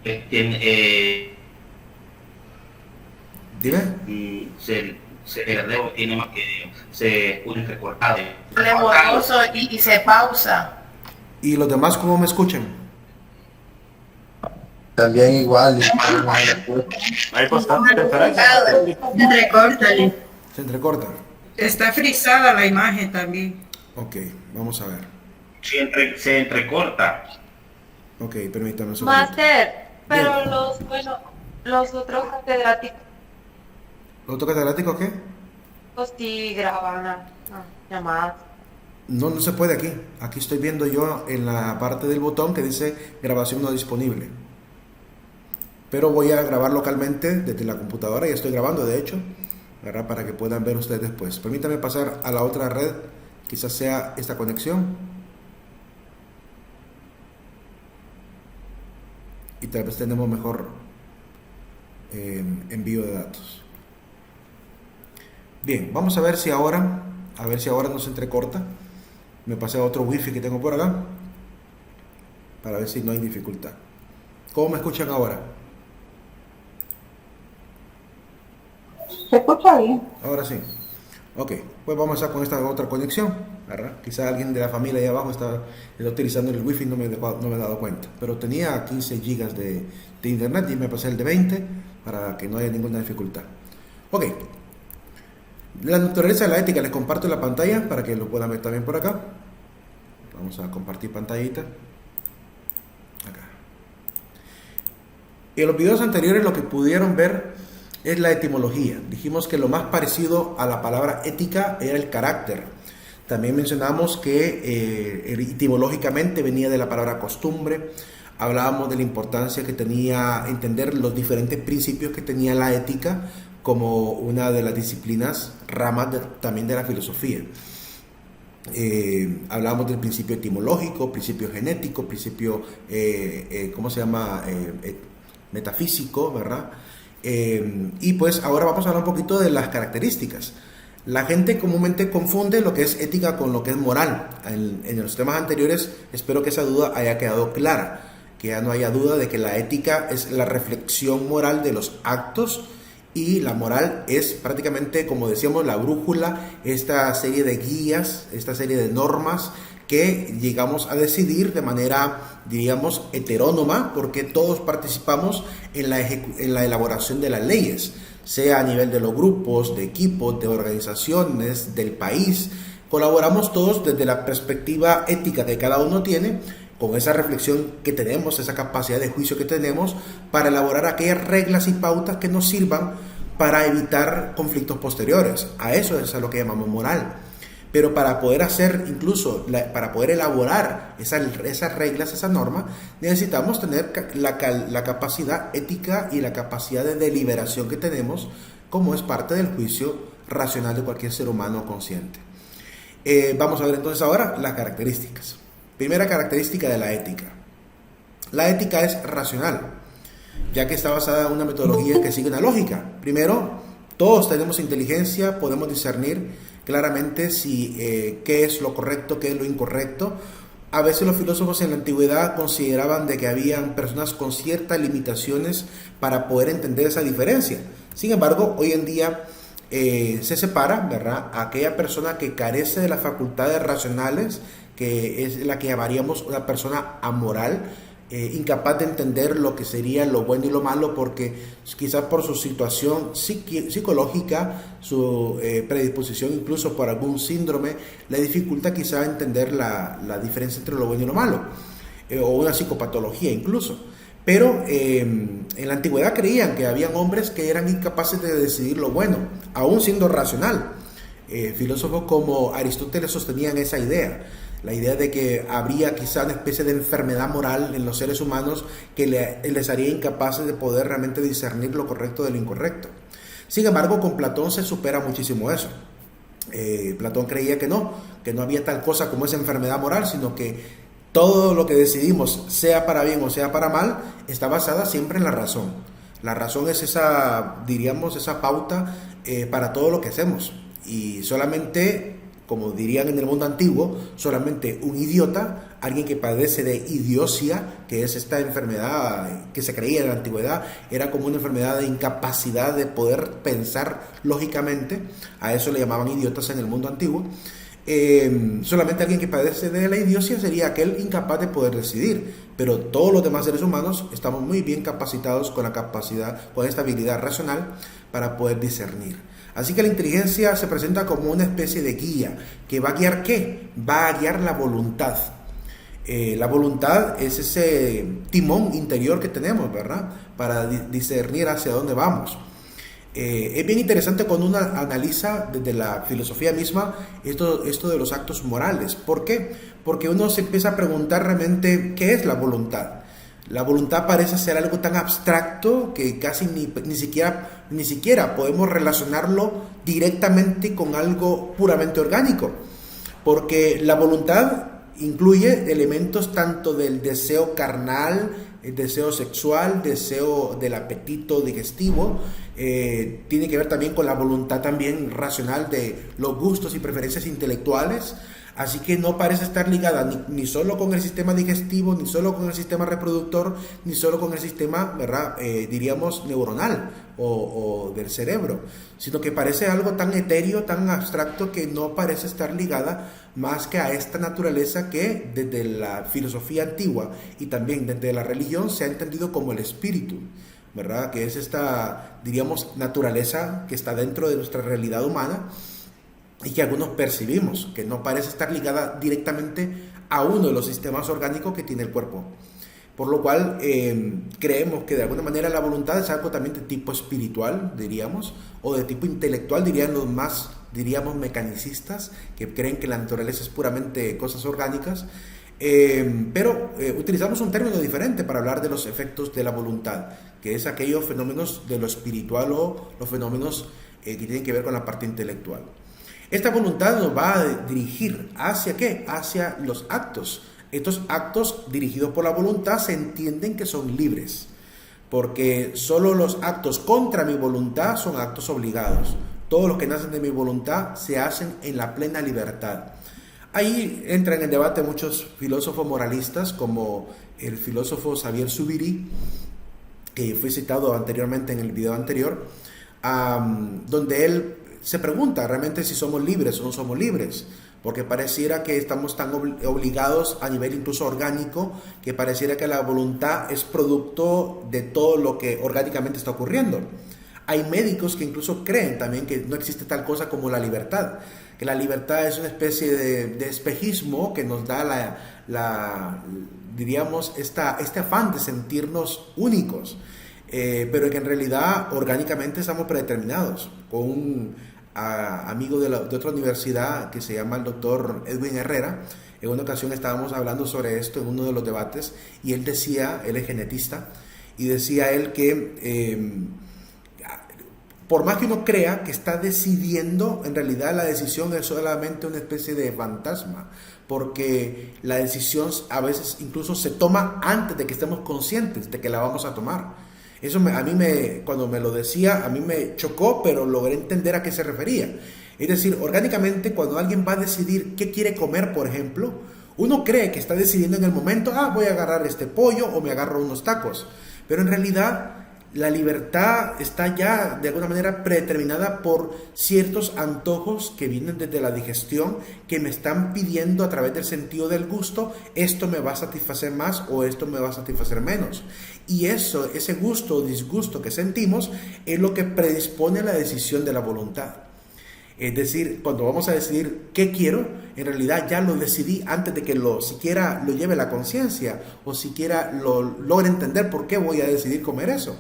tiene, Dime. el dedo tiene más que se escucha entrecortado. Borroso y se pausa. ¿Y los demás cómo me escuchan? También igual. Hay bastante diferencia. Recórtale. Se entrecorta. Está frisada la imagen también. Ok, vamos a ver. Se entrecorta. Ok, permítame un segundo. Máster, pero Bien. los otros catedráticos ¿Lo otro catedrático qué? pues sí graban llamadas. No, no se puede aquí. Aquí estoy viendo yo en la parte del botón que dice grabación no disponible. Pero voy a grabar localmente desde la computadora. Ya estoy grabando, de hecho, ¿verdad? Para que puedan ver ustedes después. Permítame pasar a la otra red. Quizás sea esta conexión. Y tal vez tenemos mejor envío de datos. Bien, vamos a ver si ahora no se entrecorta. Me pasé a otro wifi que tengo por acá para ver si no hay dificultad. ¿Cómo me escuchan ahora? Se escucha bien. Ahora sí. Ok, pues vamos a con esta otra conexión, ¿verdad? Quizá alguien de la familia ahí abajo está utilizando el wifi y no me he dado cuenta. Pero tenía 15 gigas de internet y me pasé el de 20 para que no haya ninguna dificultad. Ok. La naturaleza de la ética, les comparto la pantalla para que lo puedan ver también por acá. Vamos a compartir pantallita. Acá. En los videos anteriores lo que pudieron ver es la etimología. Dijimos que lo más parecido a la palabra ética era el carácter. También mencionamos que etimológicamente venía de la palabra costumbre. Hablábamos de la importancia que tenía entender los diferentes principios que tenía la ética como una de las disciplinas, ramas también de la filosofía. Hablábamos del principio etimológico, principio genético, principio, metafísico, ¿verdad? Y pues ahora vamos a hablar un poquito de las características. La gente comúnmente confunde lo que es ética con lo que es moral. En los temas anteriores espero que esa duda haya quedado clara, que ya no haya duda de que la ética es la reflexión moral de los actos y la moral es prácticamente, como decíamos, la brújula, esta serie de guías, esta serie de normas que llegamos a decidir de manera, diríamos, heterónoma, porque todos participamos en la elaboración de las leyes, sea a nivel de los grupos, de equipos, de organizaciones, del país. Colaboramos todos desde la perspectiva ética que cada uno tiene, con esa reflexión que tenemos, esa capacidad de juicio que tenemos, para elaborar aquellas reglas y pautas que nos sirvan para evitar conflictos posteriores. A eso es a lo que llamamos moral. Pero para poder hacer, incluso para poder elaborar esas reglas, esa norma, necesitamos tener la capacidad ética y la capacidad de deliberación que tenemos, como es parte del juicio racional de cualquier ser humano consciente. Vamos a ver entonces ahora las características. Primera característica de la ética. La ética es racional, ya que está basada en una metodología que sigue una lógica. Primero, todos tenemos inteligencia, podemos discernir claramente qué es lo correcto, qué es lo incorrecto. A veces los filósofos en la antigüedad consideraban de que habían personas con ciertas limitaciones para poder entender esa diferencia. Sin embargo, hoy en día se separa, ¿verdad?, a aquella persona que carece de las facultades racionales, que es la que llamaríamos una persona amoral, incapaz de entender lo que sería lo bueno y lo malo, porque quizás por su situación psicológica, su predisposición, incluso por algún síndrome, le dificulta quizás entender la diferencia entre lo bueno y lo malo, o una psicopatología incluso. Pero en la antigüedad creían que habían hombres que eran incapaces de decidir lo bueno, aún siendo racional. Filósofos como Aristóteles sostenían esa idea, la idea de que habría quizá una especie de enfermedad moral en los seres humanos que les haría incapaces de poder realmente discernir lo correcto de lo incorrecto. Sin embargo, con Platón se supera muchísimo eso. Platón creía que no había tal cosa como esa enfermedad moral, sino que todo lo que decidimos, sea para bien o sea para mal, está basada siempre en la razón. La razón es esa, diríamos, esa pauta para todo lo que hacemos. Y solamente como dirían en el mundo antiguo, solamente un idiota, alguien que padece de idiocia, que es esta enfermedad que se creía en la antigüedad, era como una enfermedad de incapacidad de poder pensar lógicamente, a eso le llamaban idiotas en el mundo antiguo. Solamente alguien que padece de la idiocia sería aquel incapaz de poder decidir, pero todos los demás seres humanos estamos muy bien capacitados con la capacidad, con esta habilidad racional para poder discernir. Así que la inteligencia se presenta como una especie de guía, que va a guiar ¿qué? Va a guiar la voluntad. La voluntad es ese timón interior que tenemos, ¿verdad? Para discernir hacia dónde vamos. Es bien interesante cuando uno analiza desde la filosofía misma esto de los actos morales. ¿Por qué? Porque uno se empieza a preguntar realmente ¿qué es la voluntad? La voluntad parece ser algo tan abstracto que casi ni siquiera podemos relacionarlo directamente con algo puramente orgánico, porque la voluntad incluye elementos tanto del deseo carnal, el deseo sexual, deseo del apetito digestivo, tiene que ver también con la voluntad también racional de los gustos y preferencias intelectuales. Así que no parece estar ligada ni solo con el sistema digestivo, ni solo con el sistema reproductor, ni solo con el sistema, ¿verdad? Diríamos neuronal o del cerebro, sino que parece algo tan etéreo, tan abstracto, que no parece estar ligada más que a esta naturaleza que desde la filosofía antigua y también desde la religión se ha entendido como el espíritu, ¿verdad? Que es esta, diríamos, naturaleza que está dentro de nuestra realidad humana y que algunos percibimos, que no parece estar ligada directamente a uno de los sistemas orgánicos que tiene el cuerpo. Por lo cual creemos que de alguna manera la voluntad es algo también de tipo espiritual, diríamos, o de tipo intelectual, dirían los más, diríamos, mecanicistas, que creen que la naturaleza es puramente cosas orgánicas. Pero utilizamos un término diferente para hablar de los efectos de la voluntad, que es aquellos fenómenos de lo espiritual o los fenómenos que tienen que ver con la parte intelectual. Esta voluntad nos va a dirigir ¿hacia qué? Hacia los actos. Estos actos dirigidos por la voluntad se entienden que son libres, porque solo los actos contra mi voluntad son actos obligados. Todos los que nacen de mi voluntad se hacen en la plena libertad. Ahí entran en el debate muchos filósofos moralistas, como el filósofo Xavier Zubiri, que fue citado anteriormente en el video anterior, donde él se pregunta realmente si somos libres o no somos libres, porque pareciera que estamos tan obligados a nivel incluso orgánico, que pareciera que la voluntad es producto de todo lo que orgánicamente está ocurriendo. Hay médicos que incluso creen también que no existe tal cosa como la libertad, que la libertad es una especie de espejismo que nos da diríamos, este afán de sentirnos únicos, pero que en realidad orgánicamente estamos predeterminados. Con un amigo de otra universidad que se llama el doctor Edwin Herrera, en una ocasión estábamos hablando sobre esto en uno de los debates, y él decía, él es genetista, y decía él que por más que uno crea que está decidiendo, en realidad la decisión es solamente una especie de fantasma, porque la decisión a veces incluso se toma antes de que estemos conscientes de que la vamos a tomar. Eso cuando me lo decía, a mí me chocó, pero logré entender a qué se refería. Es decir, orgánicamente, cuando alguien va a decidir qué quiere comer, por ejemplo, uno cree que está decidiendo en el momento, voy a agarrar este pollo o me agarro unos tacos. Pero en realidad la libertad está ya de alguna manera predeterminada por ciertos antojos que vienen desde la digestión, que me están pidiendo a través del sentido del gusto, esto me va a satisfacer más o esto me va a satisfacer menos. Y ese gusto o disgusto que sentimos es lo que predispone a la decisión de la voluntad. Es decir, cuando vamos a decidir qué quiero, en realidad ya lo decidí antes de que siquiera lo lleve la conciencia o siquiera lo logre entender por qué voy a decidir comer eso.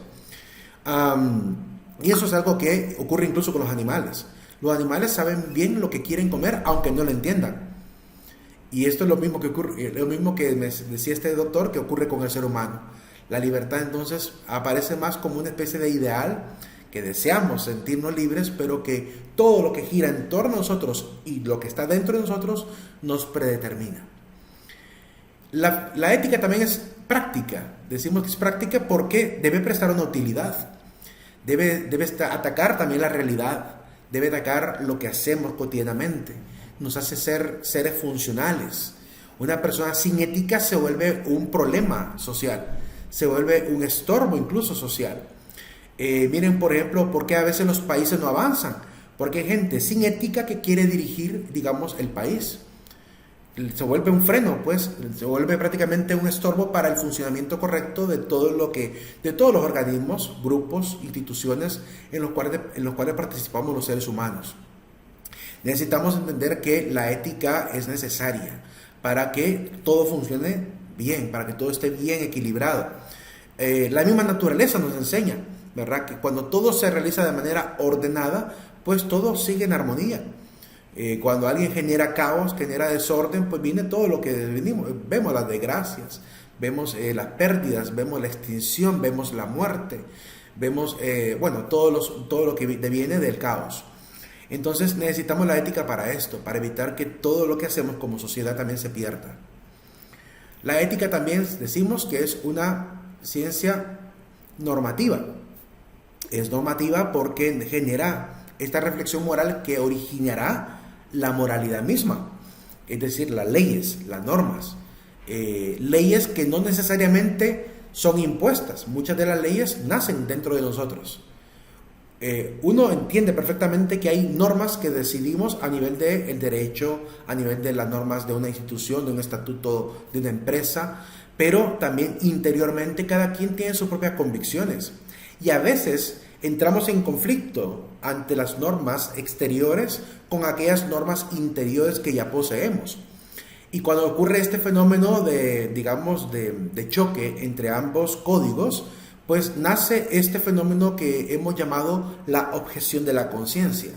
Y eso es algo que ocurre incluso con los animales. Los animales saben bien lo que quieren comer, aunque no lo entiendan. Y esto es lo mismo que ocurre, lo mismo que me decía este doctor, que ocurre con el ser humano. La libertad entonces aparece más como una especie de ideal que deseamos sentirnos libres, pero que todo lo que gira en torno a nosotros y lo que está dentro de nosotros nos predetermina. La ética también es práctica. Decimos que es práctica porque debe prestar una utilidad. Debe atacar también la realidad. Debe atacar lo que hacemos cotidianamente. nos hace ser seres funcionales. Una persona sin ética se vuelve un problema social, se vuelve un estorbo incluso social. Miren, por ejemplo, por qué a veces los países no avanzan. Porque hay gente sin ética que quiere dirigir, digamos, el país. Se vuelve un freno, pues, se vuelve prácticamente un estorbo para el funcionamiento correcto de todo de todos los organismos, grupos, instituciones en los cuales participamos los seres humanos. Necesitamos entender que la ética es necesaria para que todo funcione bien, para que todo esté bien equilibrado. La misma naturaleza nos enseña, ¿verdad?, que cuando todo se realiza de manera ordenada, pues todo sigue en armonía. Cuando alguien genera caos, genera desorden, pues viene todo lo que vemos las desgracias, vemos las pérdidas, vemos la extinción, vemos la muerte, vemos todo lo que viene del caos. Entonces necesitamos la ética para esto, para evitar que todo lo que hacemos como sociedad también se pierda. La ética también decimos que es una ciencia normativa. Es normativa porque genera esta reflexión moral que originará la moralidad misma, es decir, las leyes, las normas, leyes que no necesariamente son impuestas. Muchas de las leyes nacen dentro de nosotros. Uno entiende perfectamente que hay normas que decidimos a nivel del derecho, a nivel de las normas de una institución, de un estatuto de una empresa, pero también interiormente cada quien tiene sus propias convicciones. Y a veces entramos en conflicto ante las normas exteriores con aquellas normas interiores que ya poseemos. Y cuando ocurre este fenómeno de choque entre ambos códigos, pues nace este fenómeno que hemos llamado la objeción de la conciencia,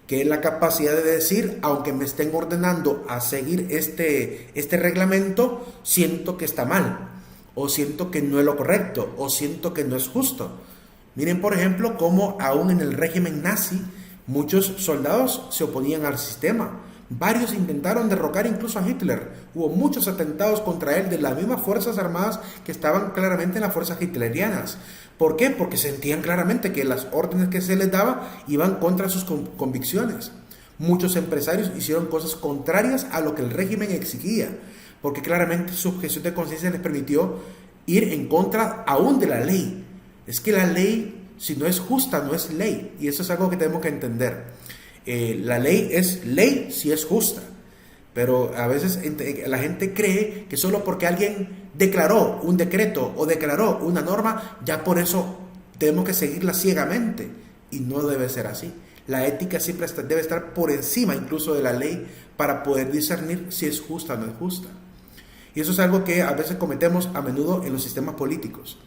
que es la capacidad de decir, aunque me estén ordenando a seguir este reglamento, siento que está mal, o siento que no es lo correcto, o siento que no es justo. Miren, por ejemplo, cómo aún en el régimen nazi muchos soldados se oponían al sistema. Varios intentaron derrocar incluso a Hitler. Hubo muchos atentados contra él de las mismas fuerzas armadas que estaban claramente en las fuerzas hitlerianas. ¿Por qué? Porque sentían claramente que las órdenes que se les daba iban contra sus convicciones. Muchos empresarios hicieron cosas contrarias a lo que el régimen exigía, porque claramente su objeción de conciencia les permitió ir en contra aún de la ley. Es que la ley, si no es justa, no es ley. Y eso es algo que tenemos que entender. La ley es ley si es justa. Pero a veces la gente cree que solo porque alguien declaró un decreto o declaró una norma, ya por eso tenemos que seguirla ciegamente. Y no debe ser así. La ética siempre debe estar por encima incluso de la ley para poder discernir si es justa o no es justa. Y eso es algo que a veces cometemos a menudo en los sistemas políticos.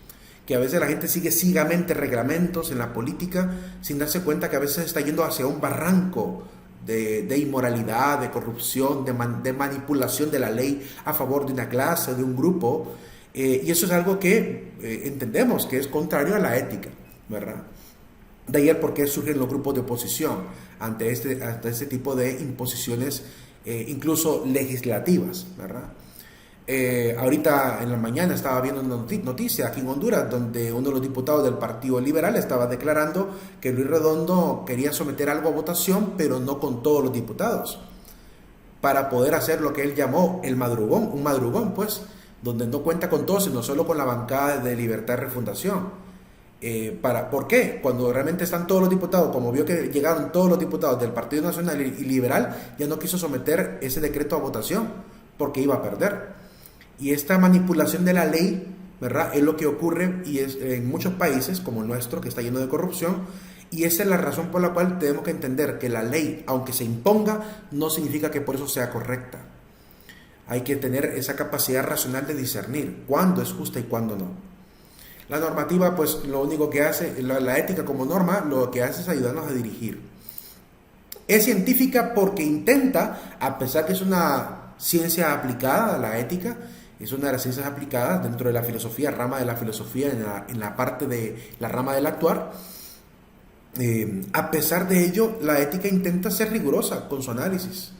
Que a veces la gente sigue ciegamente reglamentos en la política sin darse cuenta que a veces está yendo hacia un barranco de inmoralidad, de corrupción, de manipulación de la ley a favor de una clase, de un grupo. Y eso es algo que entendemos que es contrario a la ética, ¿verdad? De ahí el por qué surgen los grupos de oposición ante este tipo de imposiciones, incluso legislativas, ¿verdad? Ahorita en la mañana estaba viendo una noticia aquí en Honduras donde uno de los diputados del Partido Liberal estaba declarando que Luis Redondo quería someter algo a votación, pero no con todos los diputados, para poder hacer lo que él llamó el madrugón, un madrugón pues, donde no cuenta con todos, sino solo con la bancada de Libertad y Refundación. ¿Por qué? Cuando realmente están todos los diputados, como vio que llegaron todos los diputados del Partido Nacional y Liberal, ya no quiso someter ese decreto a votación porque iba a perder. Y esta manipulación de la ley, ¿verdad?, es lo que ocurre y es en muchos países como el nuestro, que está lleno de corrupción. Y esa es la razón por la cual tenemos que entender que la ley, aunque se imponga, no significa que por eso sea correcta. Hay que tener esa capacidad racional de discernir cuándo es justa y cuándo no. La normativa, pues lo único que hace, la ética como norma, lo que hace es ayudarnos a dirigir. Es científica porque intenta, a pesar que es una ciencia aplicada a la ética, es una de las ciencias aplicadas dentro de la filosofía, rama de la filosofía, en la parte de la rama del actuar. A pesar de ello, la ética intenta ser rigurosa con su análisis,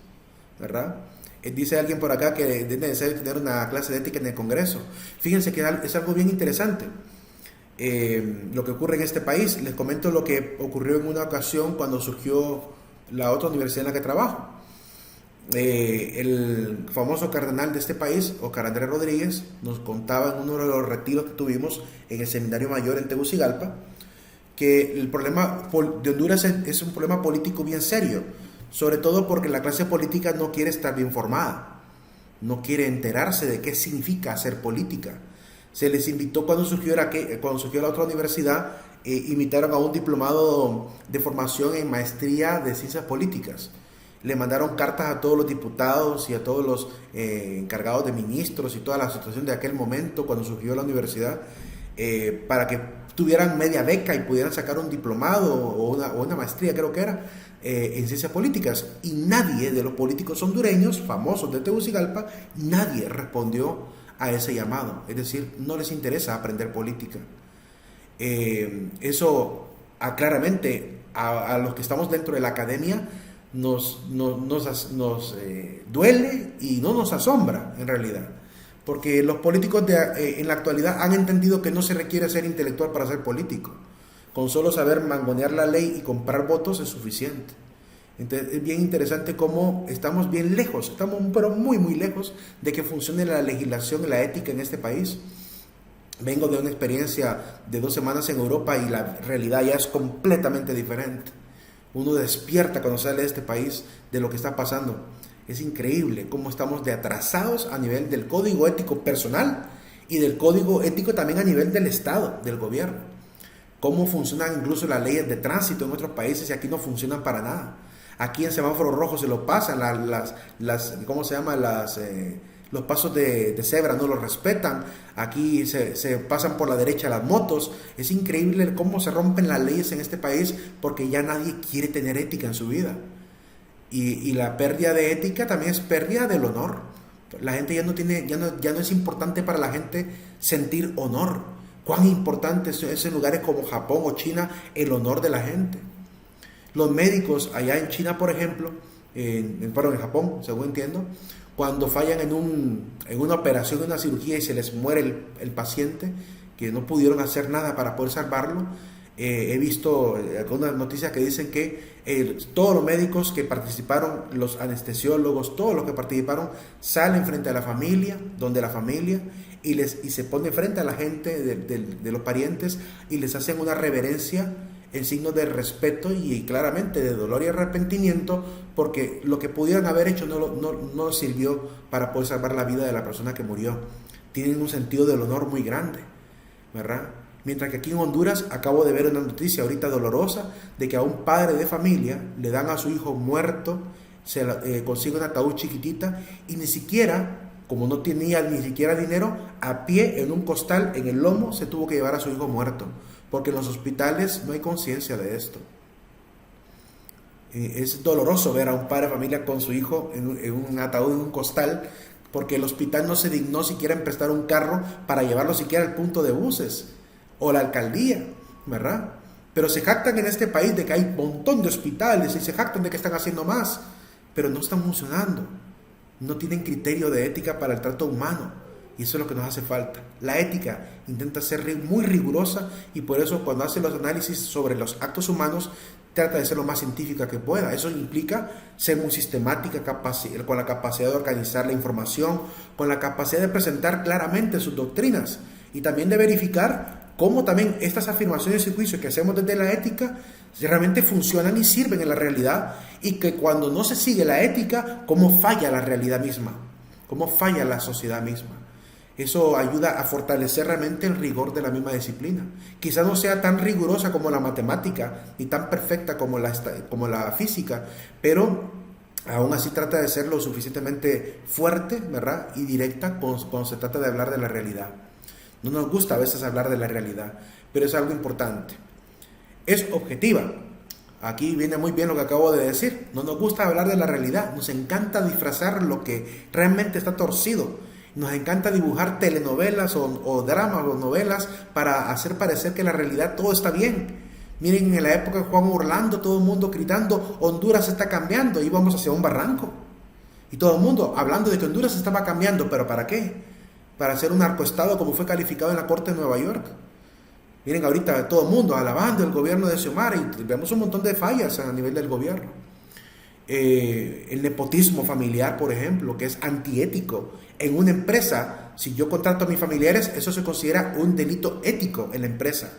¿verdad? Dice alguien por acá que es necesario tener una clase de ética en el Congreso. Fíjense que es algo bien interesante. Lo que ocurre en este país, les comento lo que ocurrió en una ocasión cuando surgió la otra universidad en la que trabajo. el famoso cardenal de este país, Oscar Andrés Rodríguez, nos contaba en uno de los retiros que tuvimos en el Seminario Mayor en Tegucigalpa, que el problema de Honduras es un problema político bien serio, sobre todo porque la clase política no quiere estar bien formada, no quiere enterarse de qué significa hacer política. Se les invitó cuando surgió la otra universidad, invitaron a un diplomado de formación en maestría de ciencias políticas. Le mandaron cartas a todos los diputados y a todos los encargados de ministros y toda la situación de aquel momento cuando surgió la universidad, para que tuvieran media beca y pudieran sacar un diplomado o una maestría, creo que era, en ciencias políticas. Y nadie de los políticos hondureños famosos de Tegucigalpa, nadie respondió a ese llamado. Es decir, no les interesa aprender política. Eso claramente a los que estamos dentro de la academia nos duele y no nos asombra en realidad, porque los políticos en la actualidad han entendido que no se requiere ser intelectual para ser político. Con solo saber mangonear la ley y comprar votos es suficiente. Entonces es bien interesante cómo estamos bien lejos, estamos pero muy muy lejos de que funcione la legislación y la ética en este país. Vengo de una experiencia de 2 semanas en Europa y la realidad ya es completamente diferente. Uno despierta cuando sale de este país de lo que está pasando. Es increíble cómo estamos de atrasados a nivel del código ético personal y del código ético también a nivel del Estado, del gobierno. Cómo funcionan incluso las leyes de tránsito en otros países y aquí no funcionan para nada. Aquí en semáforo rojo se lo pasan, ¿cómo se llama? Los pasos de cebra no los respetan. Aquí se pasan por la derecha las motos. Es increíble cómo se rompen las leyes en este país porque ya nadie quiere tener ética en su vida. Y la pérdida de ética también es pérdida del honor. La gente ya no es importante para la gente sentir honor. Cuán importante es en lugares como Japón o China el honor de la gente. Los médicos allá en China, por ejemplo, en Japón, según entiendo, cuando fallan en una operación, en una cirugía y se les muere el paciente, que no pudieron hacer nada para poder salvarlo, he visto algunas noticias que dicen que todos los médicos que participaron, los anestesiólogos, todos los que participaron, salen frente a la familia, donde la familia, y se pone frente a la gente de los parientes y les hacen una reverencia en signo de respeto y claramente de dolor y arrepentimiento, porque lo que pudieran haber hecho no sirvió para poder salvar la vida de la persona que murió. Tienen un sentido del honor muy grande, ¿verdad? Mientras que aquí en Honduras acabo de ver una noticia ahorita dolorosa de que a un padre de familia le dan a su hijo muerto, consigue un ataúd chiquitita y ni siquiera, como no tenía ni siquiera dinero, a pie en un costal en el lomo se tuvo que llevar a su hijo muerto, porque en los hospitales no hay conciencia de esto. Es doloroso ver a un padre de familia con su hijo en un ataúd, en un costal, porque el hospital no se dignó siquiera en prestar un carro para llevarlo siquiera al punto de buses, o la alcaldía, ¿verdad? Pero se jactan en este país de que hay un montón de hospitales y se jactan de que están haciendo más, pero no están funcionando. No tienen criterio de ética para el trato humano. Y eso es lo que nos hace falta. La ética intenta ser muy rigurosa y por eso cuando hace los análisis sobre los actos humanos trata de ser lo más científica que pueda. Eso implica ser muy sistemática, con la capacidad de organizar la información, con la capacidad de presentar claramente sus doctrinas y también de verificar cómo también estas afirmaciones y juicios que hacemos desde la ética realmente funcionan y sirven en la realidad, y que cuando no se sigue la ética, cómo falla la realidad misma, cómo falla la sociedad misma. Eso ayuda a fortalecer realmente el rigor de la misma disciplina. Quizás no sea tan rigurosa como la matemática, ni tan perfecta como la física, pero aún así trata de ser lo suficientemente fuerte, ¿verdad? Y directa cuando se trata de hablar de la realidad. No nos gusta a veces hablar de la realidad, pero es algo importante. Es objetiva. Aquí viene muy bien lo que acabo de decir. No nos gusta hablar de la realidad. Nos encanta disfrazar lo que realmente está torcido. Nos encanta dibujar telenovelas o dramas o novelas para hacer parecer que la realidad todo está bien. Miren, en la época de Juan Orlando, todo el mundo gritando, Honduras está cambiando, íbamos hacia un barranco. Y todo el mundo hablando de que Honduras estaba cambiando, ¿pero para qué? Para ser un narcoestado como fue calificado en la Corte de Nueva York. Miren, ahorita todo el mundo alabando el gobierno de Xiomara y vemos un montón de fallas a nivel del gobierno. el nepotismo familiar, por ejemplo, que es antiético. En una empresa, si yo contrato a mis familiares, eso se considera un delito ético en la empresa,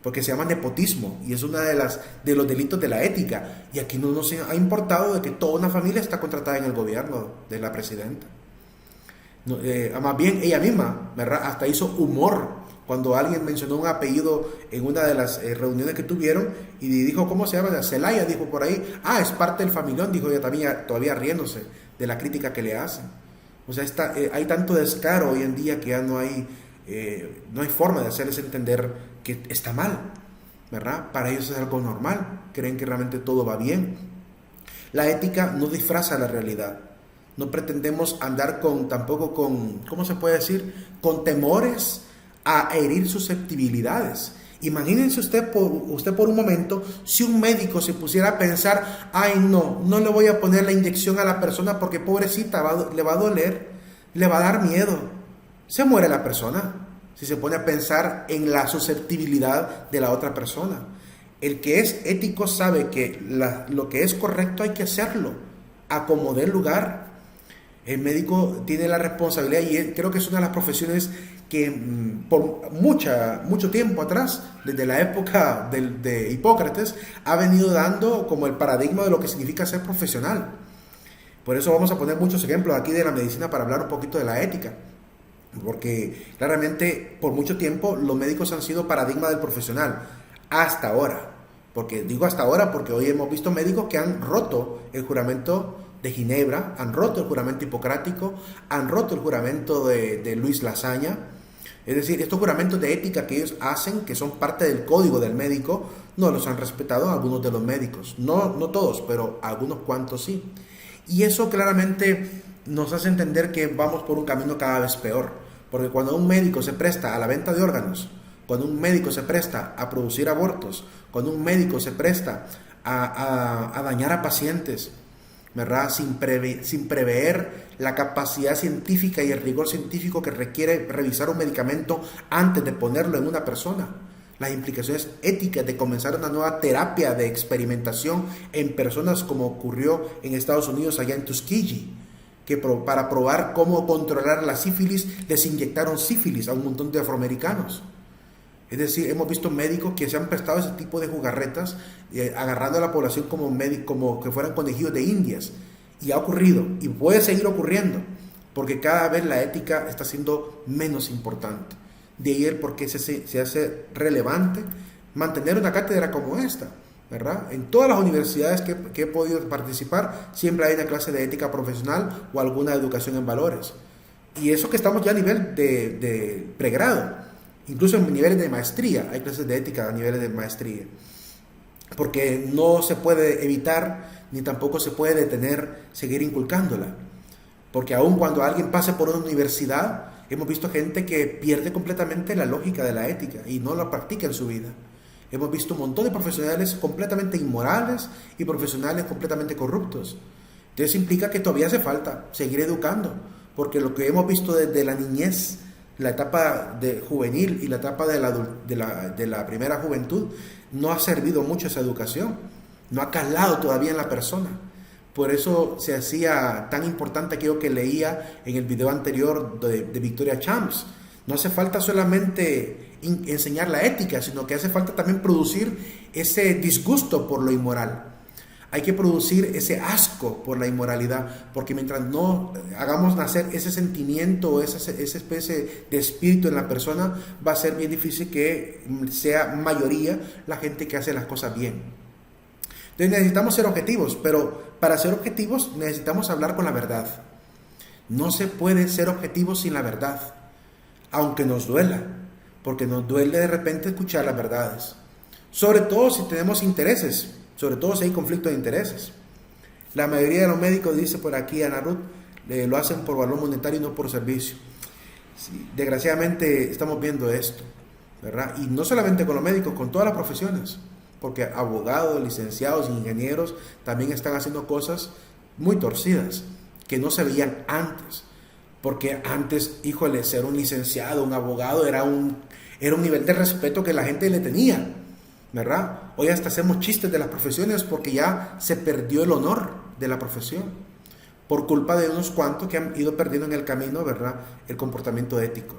porque se llama nepotismo y es una de los delitos de la ética. Y aquí no nos ha importado de que toda una familia está contratada en el gobierno de la presidenta. No, más bien ella misma, ¿verdad? Hasta hizo humor cuando alguien mencionó un apellido en una de las reuniones que tuvieron y dijo, ¿cómo se llama? Celaya, dijo por ahí. Ah, es parte del familión, dijo ella también, todavía riéndose de la crítica que le hacen. O sea, hay tanto descaro hoy en día que ya no hay forma de hacerles entender que está mal, ¿verdad? Para ellos es algo normal, creen que realmente todo va bien. La ética no disfraza la realidad. No pretendemos andar tampoco con, ¿cómo se puede decir? Con temores a herir susceptibilidades. Imagínense usted por un momento, si un médico se pusiera a pensar, ay no le voy a poner la inyección a la persona porque pobrecita, le va a doler, le va a dar miedo. Se muere la persona si se pone a pensar en la susceptibilidad de la otra persona. El que es ético sabe que lo que es correcto hay que hacerlo, a como dé lugar. El médico tiene la responsabilidad y creo que es una de las profesiones que por mucho tiempo atrás, desde la época de Hipócrates, ha venido dando como el paradigma de lo que significa ser profesional. Por eso vamos a poner muchos ejemplos aquí de la medicina para hablar un poquito de la ética. Porque claramente por mucho tiempo los médicos han sido paradigma del profesional, hasta ahora. Porque digo hasta ahora porque hoy hemos visto médicos que han roto el juramento de Ginebra, han roto el juramento hipocrático, han roto el juramento de Luis Lasaña. Es decir, estos juramentos de ética que ellos hacen, que son parte del código del médico, no los han respetado algunos de los médicos. No todos, pero algunos cuantos sí. Y eso claramente nos hace entender que vamos por un camino cada vez peor. Porque cuando un médico se presta a la venta de órganos, cuando un médico se presta a producir abortos, cuando un médico se presta a dañar a pacientes, ¿verdad? Sin prever la capacidad científica y el rigor científico que requiere revisar un medicamento antes de ponerlo en una persona. Las implicaciones éticas de comenzar una nueva terapia de experimentación en personas, como ocurrió en Estados Unidos, allá en Tuskegee, que para probar cómo controlar la sífilis, les inyectaron sífilis a un montón de afroamericanos. Es decir, hemos visto médicos que se han prestado ese tipo de jugarretas, agarrando a la población como que fueran conejillos de indias. Y ha ocurrido, y puede seguir ocurriendo, porque cada vez la ética está siendo menos importante. De ahí el por qué se hace relevante mantener una cátedra como esta, ¿verdad? En todas las universidades que he podido participar, siempre hay una clase de ética profesional o alguna educación en valores. Y eso que estamos ya a nivel de pregrado. Incluso en niveles de maestría, hay clases de ética a niveles de maestría. Porque no se puede evitar, ni tampoco se puede detener, seguir inculcándola. Porque aun cuando alguien pase por una universidad, hemos visto gente que pierde completamente la lógica de la ética y no la practica en su vida. Hemos visto un montón de profesionales completamente inmorales y profesionales completamente corruptos. Entonces implica que todavía hace falta seguir educando, porque lo que hemos visto desde la niñez, la etapa juvenil y la etapa de la primera juventud, no ha servido mucho esa educación, no ha calado todavía en la persona. Por eso se hacía tan importante aquello que leía en el video anterior de Victoria Champs. No hace falta solamente enseñar la ética, sino que hace falta también producir ese disgusto por lo inmoral. Hay que producir ese asco por la inmoralidad, porque mientras no hagamos nacer ese sentimiento o esa especie de espíritu en la persona, va a ser bien difícil que sea mayoría la gente que hace las cosas bien. Entonces necesitamos ser objetivos, pero para ser objetivos necesitamos hablar con la verdad. No se puede ser objetivos sin la verdad, aunque nos duela, porque nos duele de repente escuchar las verdades, sobre todo si tenemos intereses. Sobre todo si hay conflicto de intereses. La mayoría de los médicos, dice por aquí Ana Ruth, lo hacen por valor monetario y no por servicio. Sí, desgraciadamente estamos viendo esto, ¿verdad? Y no solamente con los médicos, con todas las profesiones, porque abogados, licenciados, ingenieros también están haciendo cosas muy torcidas que no se veían antes. Porque antes, híjole, ser un licenciado, un abogado era un nivel de respeto que la gente le tenía. ¿verdad? Hoy hasta hacemos chistes de las profesiones porque ya se perdió el honor de la profesión por culpa de unos cuantos que han ido perdiendo en el camino, ¿verdad?, el comportamiento ético.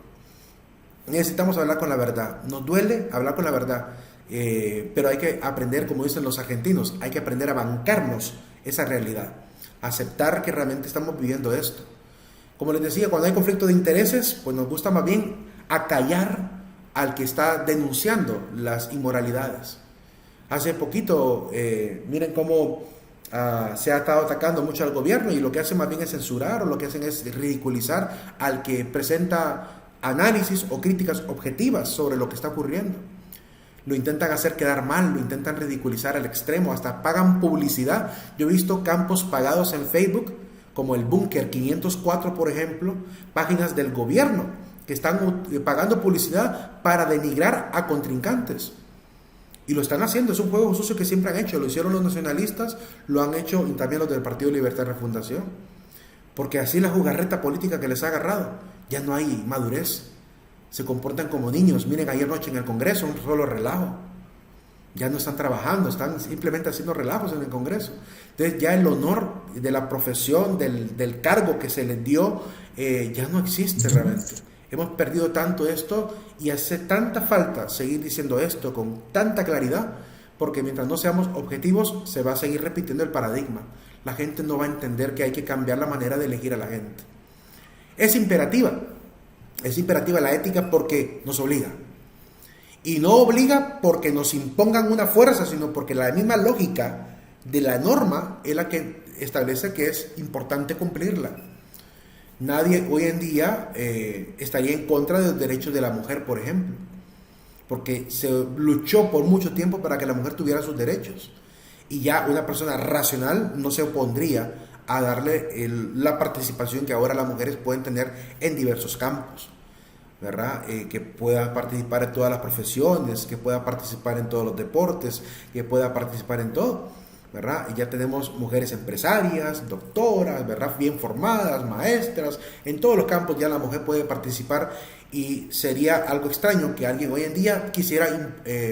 Necesitamos hablar con la verdad. Nos duele hablar con la verdad, pero hay que aprender, como dicen los argentinos, hay que aprender a bancarnos esa realidad, aceptar que realmente estamos viviendo esto. Como les decía, cuando hay conflicto de intereses, pues nos gusta más bien acallar al que está denunciando las inmoralidades. Hace poquito, miren cómo se ha estado atacando mucho al gobierno, y lo que hacen más bien es censurar, o lo que hacen es ridiculizar al que presenta análisis o críticas objetivas sobre lo que está ocurriendo. Lo intentan hacer quedar mal, lo intentan ridiculizar al extremo, hasta pagan publicidad. Yo he visto campos pagados en Facebook, como el Búnker 504, por ejemplo, páginas del gobierno que están pagando publicidad para denigrar a contrincantes. Y lo están haciendo, es un juego sucio que siempre han hecho. Lo hicieron los nacionalistas, lo han hecho y también los del Partido Libertad y Refundación. Porque así la jugarreta política que les ha agarrado, ya no hay madurez. Se comportan como niños. Miren, ayer noche en el Congreso, un solo relajo. Ya no están trabajando, están simplemente haciendo relajos en el Congreso. Entonces ya el honor de la profesión, del cargo que se les dio, ya no existe realmente. Hemos perdido tanto esto, y hace tanta falta seguir diciendo esto con tanta claridad, porque mientras no seamos objetivos se va a seguir repitiendo el paradigma. La gente no va a entender que hay que cambiar la manera de elegir a la gente. Es imperativa la ética porque nos obliga. Y no obliga porque nos impongan una fuerza, sino porque la misma lógica de la norma es la que establece que es importante cumplirla. Nadie hoy en día estaría en contra de los derechos de la mujer, por ejemplo, porque se luchó por mucho tiempo para que la mujer tuviera sus derechos, y ya una persona racional no se opondría a darle la participación que ahora las mujeres pueden tener en diversos campos, ¿verdad? Que pueda participar en todas las profesiones, que pueda participar en todos los deportes, que pueda participar en todo, ¿verdad? Y ya tenemos mujeres empresarias, doctoras, ¿verdad?, bien formadas, maestras, en todos los campos ya la mujer puede participar, y sería algo extraño que alguien hoy en día quisiera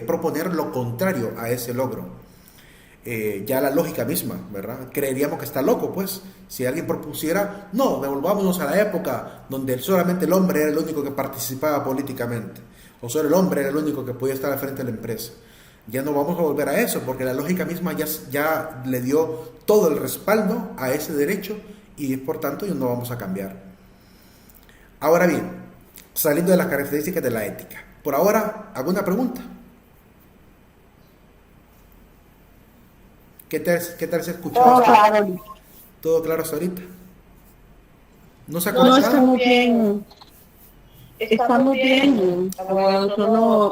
proponer lo contrario a ese logro. Ya la lógica misma, ¿verdad? Creeríamos que está loco, pues, si alguien propusiera, no, devolvámonos a la época donde solamente el hombre era el único que participaba políticamente, o solo el hombre era el único que podía estar al frente de la empresa. Ya no vamos a volver a eso, porque la lógica misma ya le dio todo el respaldo a ese derecho, y por tanto ya no vamos a cambiar. Ahora bien, saliendo de las características de la ética, por ahora, ¿alguna pregunta? ¿Qué tal se ha escuchado? Todo claro. ¿Todo claro hasta ahorita? ¿No se ha No, conectado? estamos bien. Estamos bien. Solo,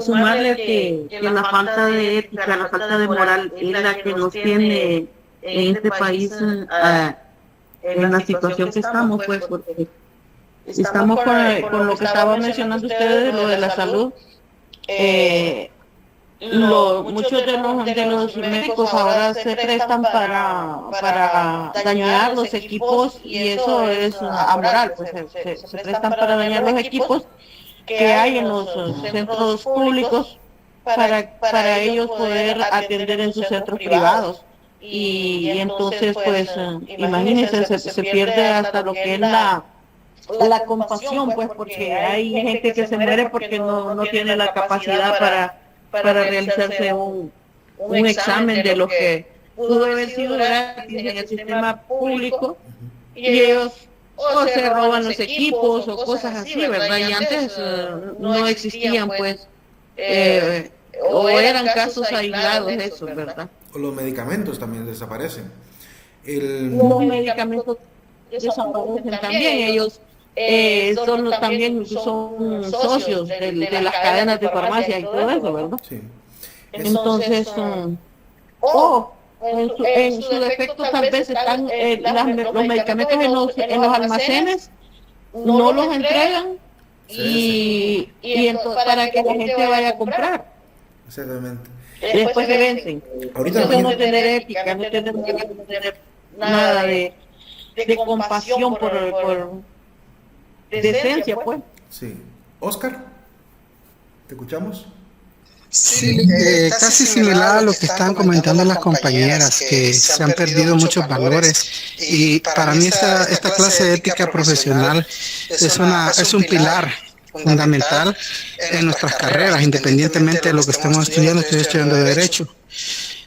sumarle que la falta de ética, la falta de moral es la que nos tiene en este país en la situación que estamos, pues, porque estamos con lo que estaba mencionando ustedes, lo de la salud. Muchos de los médicos ahora se prestan para dañar los equipos, y eso es amoral, pues se prestan para dañar los equipos que hay en los centros públicos para ellos poder atender en sus centros privados, y entonces pues imagínense, se pierde hasta lo que es la compasión, pues, porque hay gente que se muere porque no tiene la capacidad para realizarse un examen de lo que pudo haber sido gratis en el sistema público, y ellos o se roban los equipos o cosas así, ¿verdad? Y antes no existían, pues, o eran casos aislados de eso, ¿verdad? O los medicamentos también desaparecen. Los medicamentos desaparecen también, ellos también son socios de las cadenas de farmacia y todo eso, ¿verdad? Sí. Entonces, en su defecto tal vez están los medicamentos en los almacenes, no los entregan, y entonces para que la gente vaya a comprar. Exactamente. Después se vencen. Ahorita Entonces no tener ética, no tener nada de compasión por decencia, pues. Sí. Oscar, ¿te escuchamos? Sí, casi similar a lo que están comentando las compañeras, que se han perdido muchos valores y para mí esta clase de ética profesional es un pilar fundamental en nuestras carreras, independientemente de lo que estemos estudiando. Estoy estudiando Derecho.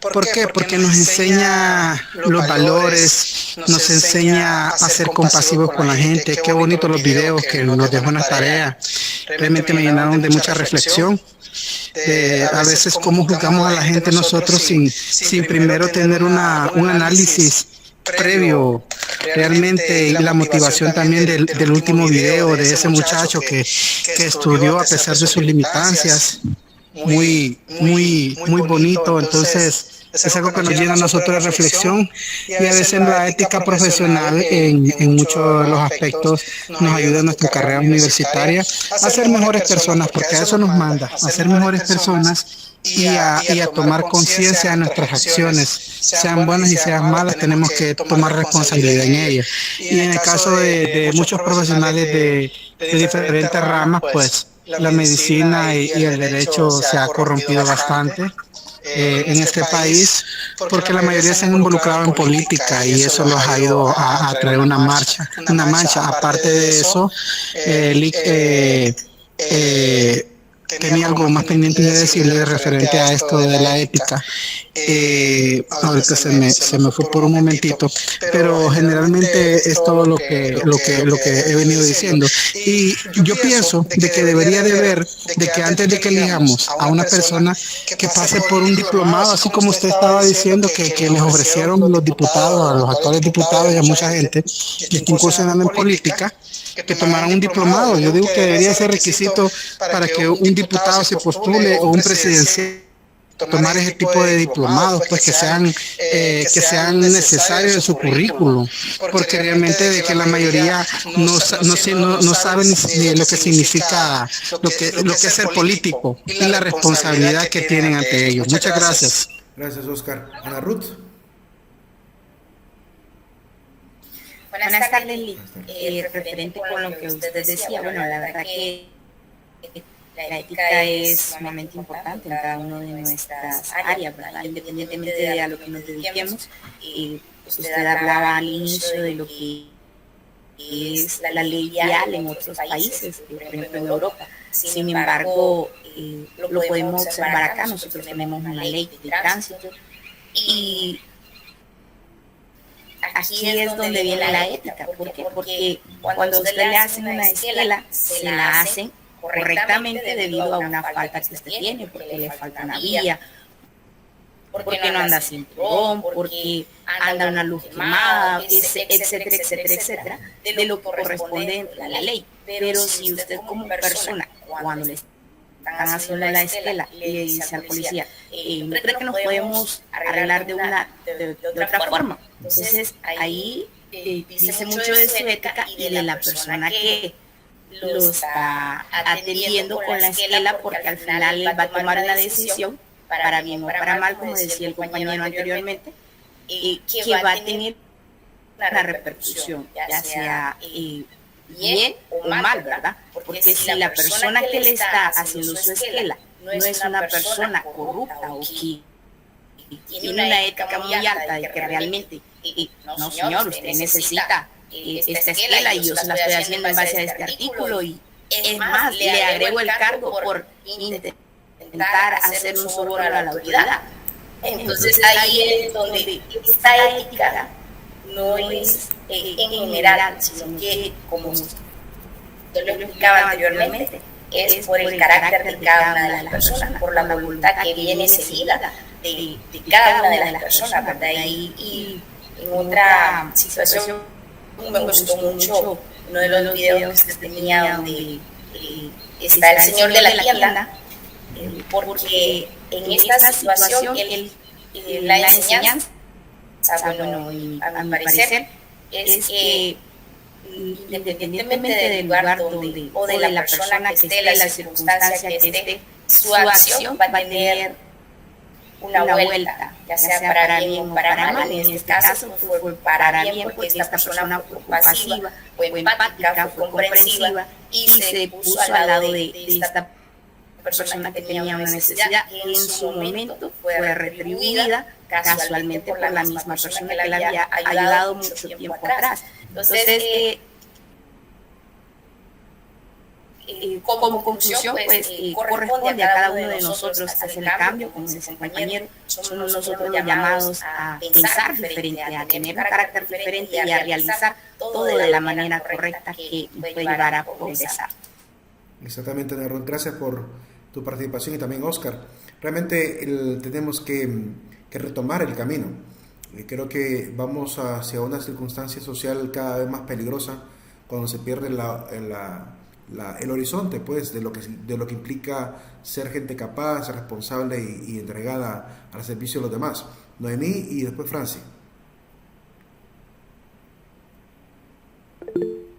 ¿Por qué? Porque nos enseña los valores, nos enseña a ser compasivos con la gente. Qué bonito los videos que nos dejó en la tarea. Realmente me llenaron de mucha reflexión. A veces cómo juzgamos a la gente nosotros sin primero tener un análisis previo. Realmente, y la motivación también del último video de ese muchacho que estudió a pesar de sus limitancias. Muy bonito. Entonces es algo que nos llena a nosotros de reflexión, y a veces la ética profesional en muchos de los aspectos nos ayuda en nuestra carrera universitaria a ser mejores personas, porque a eso nos manda, a ser mejores personas y a tomar conciencia de nuestras acciones, sean buenas y sean malas. Tenemos que tomar responsabilidad en ellas. Y en el caso de muchos profesionales de diferentes ramas, pues la medicina y el derecho se ha corrompido bastante en este país, porque la mayoría se han involucrado en política y eso los ha ido a traer una mancha. Aparte de eso, tenía algo más pendiente de decirle referente a esto de la ética. Ahorita se me fue por un momentito, pero generalmente es todo lo que he venido diciendo. Y yo pienso de que debería de ver de que antes de que elijamos a una persona que pase por un diplomado, así como usted estaba diciendo que les ofrecieron los diputados, a los actuales diputados y a mucha gente que está incursionando en política, que tomaran un diplomado. Yo digo que debería ser requisito para que un diputado se postule o un presidencial tomar ese tipo de diplomados, pues que sean necesarios en su currículum, porque realmente de que la mayoría no saben ni lo que significa lo que es ser político y la responsabilidad que tienen ante ellos. Muchas gracias. Gracias, Oscar. Ana Ruth. Buenas tardes, Lee. Referente con lo que usted decía, bueno, la verdad que la ética es sumamente importante en cada una de nuestras áreas, ¿verdad? Independientemente de a lo que nos dediquemos. Usted hablaba al inicio de lo que es la ley vial en otros países, por ejemplo en Europa. Sin embargo, lo podemos observar acá. Nosotros tenemos una ley de tránsito y aquí es donde viene la ética. ¿Por qué? Porque cuando usted le hacen una esquela, se la hacen correctamente debido a una falta que usted tiene, porque le falta una vía, porque no anda cinturón, porque anda una luz quemada, etcétera, de lo que corresponde a la ley. Pero si usted como persona, cuando le están haciendo la esquela, le dice al policía, ¿no cree que nos podemos arreglar de otra forma? Entonces ahí dice mucho de su ética y de la persona que lo está atendiendo con la esquela, porque al final él va a tomar una decisión, para bien o para mal, como decía el compañero anteriormente, que va a tener una repercusión, ya sea bien o mal, ¿verdad? Porque si la persona que le está haciendo su esquela no es una persona corrupta o que tiene una ética muy alta de que realmente, no señor, usted necesita esta esquela y yo se la estoy haciendo en base a este artículo, y es más, le agrego el cargo por intentar hacer un soborno a la autoridad. Entonces ahí es donde esta ética no es en general, sino que, como usted lo explicaba anteriormente, es por el carácter de cada una de las personas, por la voluntad que viene seguida de cada una de las personas, ¿verdad? Y en otra situación me gustó mucho uno de los videos que usted tenía donde está el señor de la tienda, porque en esta situación la enseñanza, bueno, a mi parecer, es que independientemente del lugar donde o de la persona que esté, la circunstancia que esté, su acción va a tener una vuelta, ya sea para bien o para mal. En este caso fue para bien, porque esta persona fue compasiva, fue empática, fue comprensiva y se puso al lado de esta persona que tenía una necesidad que en su momento fue retribuida casualmente por la misma persona que la había ayudado mucho tiempo atrás. Entonces, como conclusión, pues corresponde a cada uno de nosotros hacer el cambio, como dice el compañero. Somos nosotros llamados a pensar diferente, a tener un carácter diferente y a realizar todo de la manera correcta que puede llevar a progresar. Exactamente, Nerón. Gracias por tu participación y también Oscar. Realmente tenemos que retomar el camino. Creo que vamos hacia una circunstancia social cada vez más peligrosa cuando se pierde el horizonte, pues, de lo que implica ser gente capaz, ser responsable y entregada al servicio de los demás. Noemí y después Franci.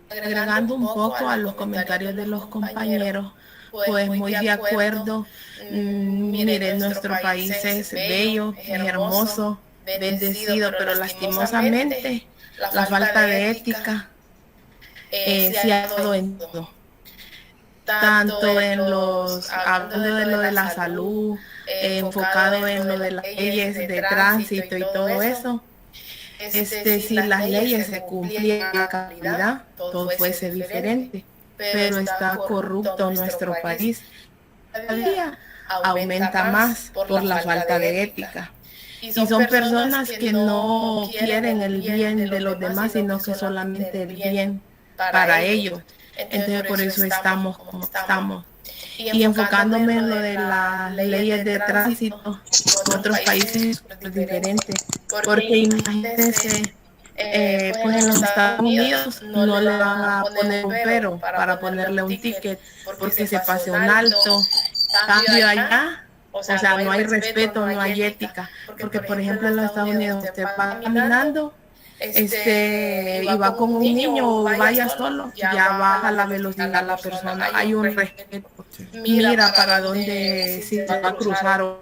Agregando un poco a los comentarios de los compañeros, pues muy de acuerdo. Miren, nuestro país es bello, es hermoso, bendecido, pero lastimosamente la falta de ética se ha dado en todo. Tanto hablando de lo de la salud, enfocado en lo de las leyes de tránsito y todo eso. Si las leyes se cumplieran a cabalidad, todo fuese diferente, pero está corrupto nuestro país. Cada día aumenta más por la falta de ética. Y son personas que no quieren el bien de los demás, sino que solamente el bien para ellos. Entonces por eso estamos como estamos. Y enfocándome en lo de las leyes de tránsito, en otros países es diferente. Porque imagínense, pues en los Estados Unidos no le van a poner un pero para ponerle un ticket porque se pase un alto. Cambio allá, o sea, no hay respeto, no hay ética. Porque por ejemplo en los Estados Unidos usted va caminando y va con un niño o vaya solo, ya baja la velocidad la persona, hay un respeto, mira para dónde si va a cruzar o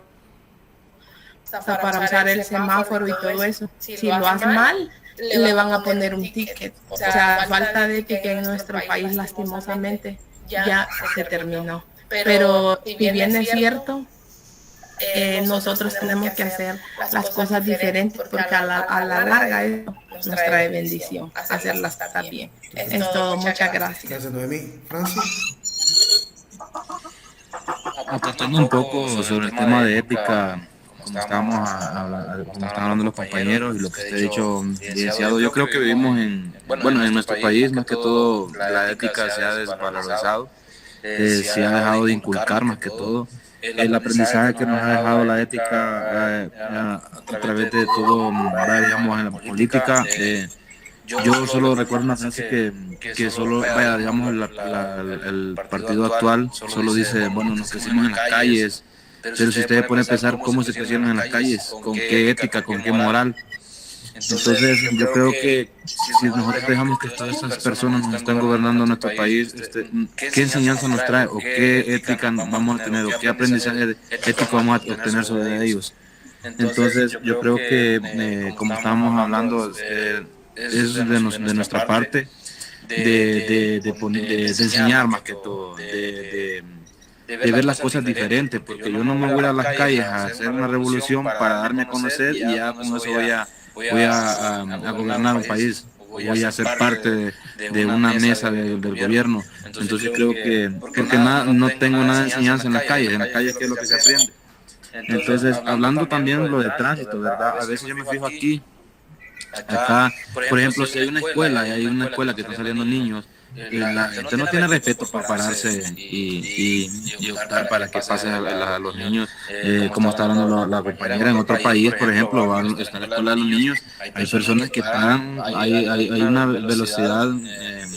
sea, para usar el semáforo y todo eso. Si lo hace mal, le van a poner un ticket. O sea, falta de ética en nuestro país lastimosamente ya se terminó. Pero si bien es cierto, nosotros tenemos que hacer las cosas diferentes porque a la larga eso nos trae bendición, hacerlas bien. Es todo, muchas gracias. Gracias, Noemí. Francis. Aportando un poco sobre el tema de ética, como estaban hablando los compañeros y lo que usted ha dicho, licenciado, yo creo que vivimos en nuestro país, más que todo, la ética se ha desvalorizado, se ha dejado de inculcar más que todo. El aprendizaje que nos ha dejado la ética a través de todo, digamos, en la política. Yo solo recuerdo una frase que solo, digamos, el partido actual solo dice, bueno, nos crecimos en las calles, pero si ustedes ponen a pensar cómo se crecieron en las calles, con qué ética, con qué moral. Entonces yo creo que si nosotros dejamos que todas estas personas nos están gobernando nuestro país, ¿qué enseñanza nos trae o qué ética vamos a tener o qué aprendizaje ético vamos a obtener sobre ellos? Entonces yo creo que como estábamos hablando, es de nuestra parte de enseñar más que todo, de ver las cosas diferentes, porque yo no me voy a las calles a hacer una revolución para darme a conocer y ya con eso voy a gobernar un país, voy a ser parte de una mesa del gobierno. Entonces creo que porque no tengo nada de enseñanza en las calles que es lo que se aprende. Entonces, hablando también de lo de tránsito, ¿verdad? A veces yo me fijo acá, por ejemplo, si hay una escuela y hay una escuela que están saliendo niños, la gente no tiene respeto para pararse y optar para que pasen a los niños, como está hablando la compañera. En otro país, por ejemplo, está en la escuela de los niños, hay personas que paran, hay una velocidad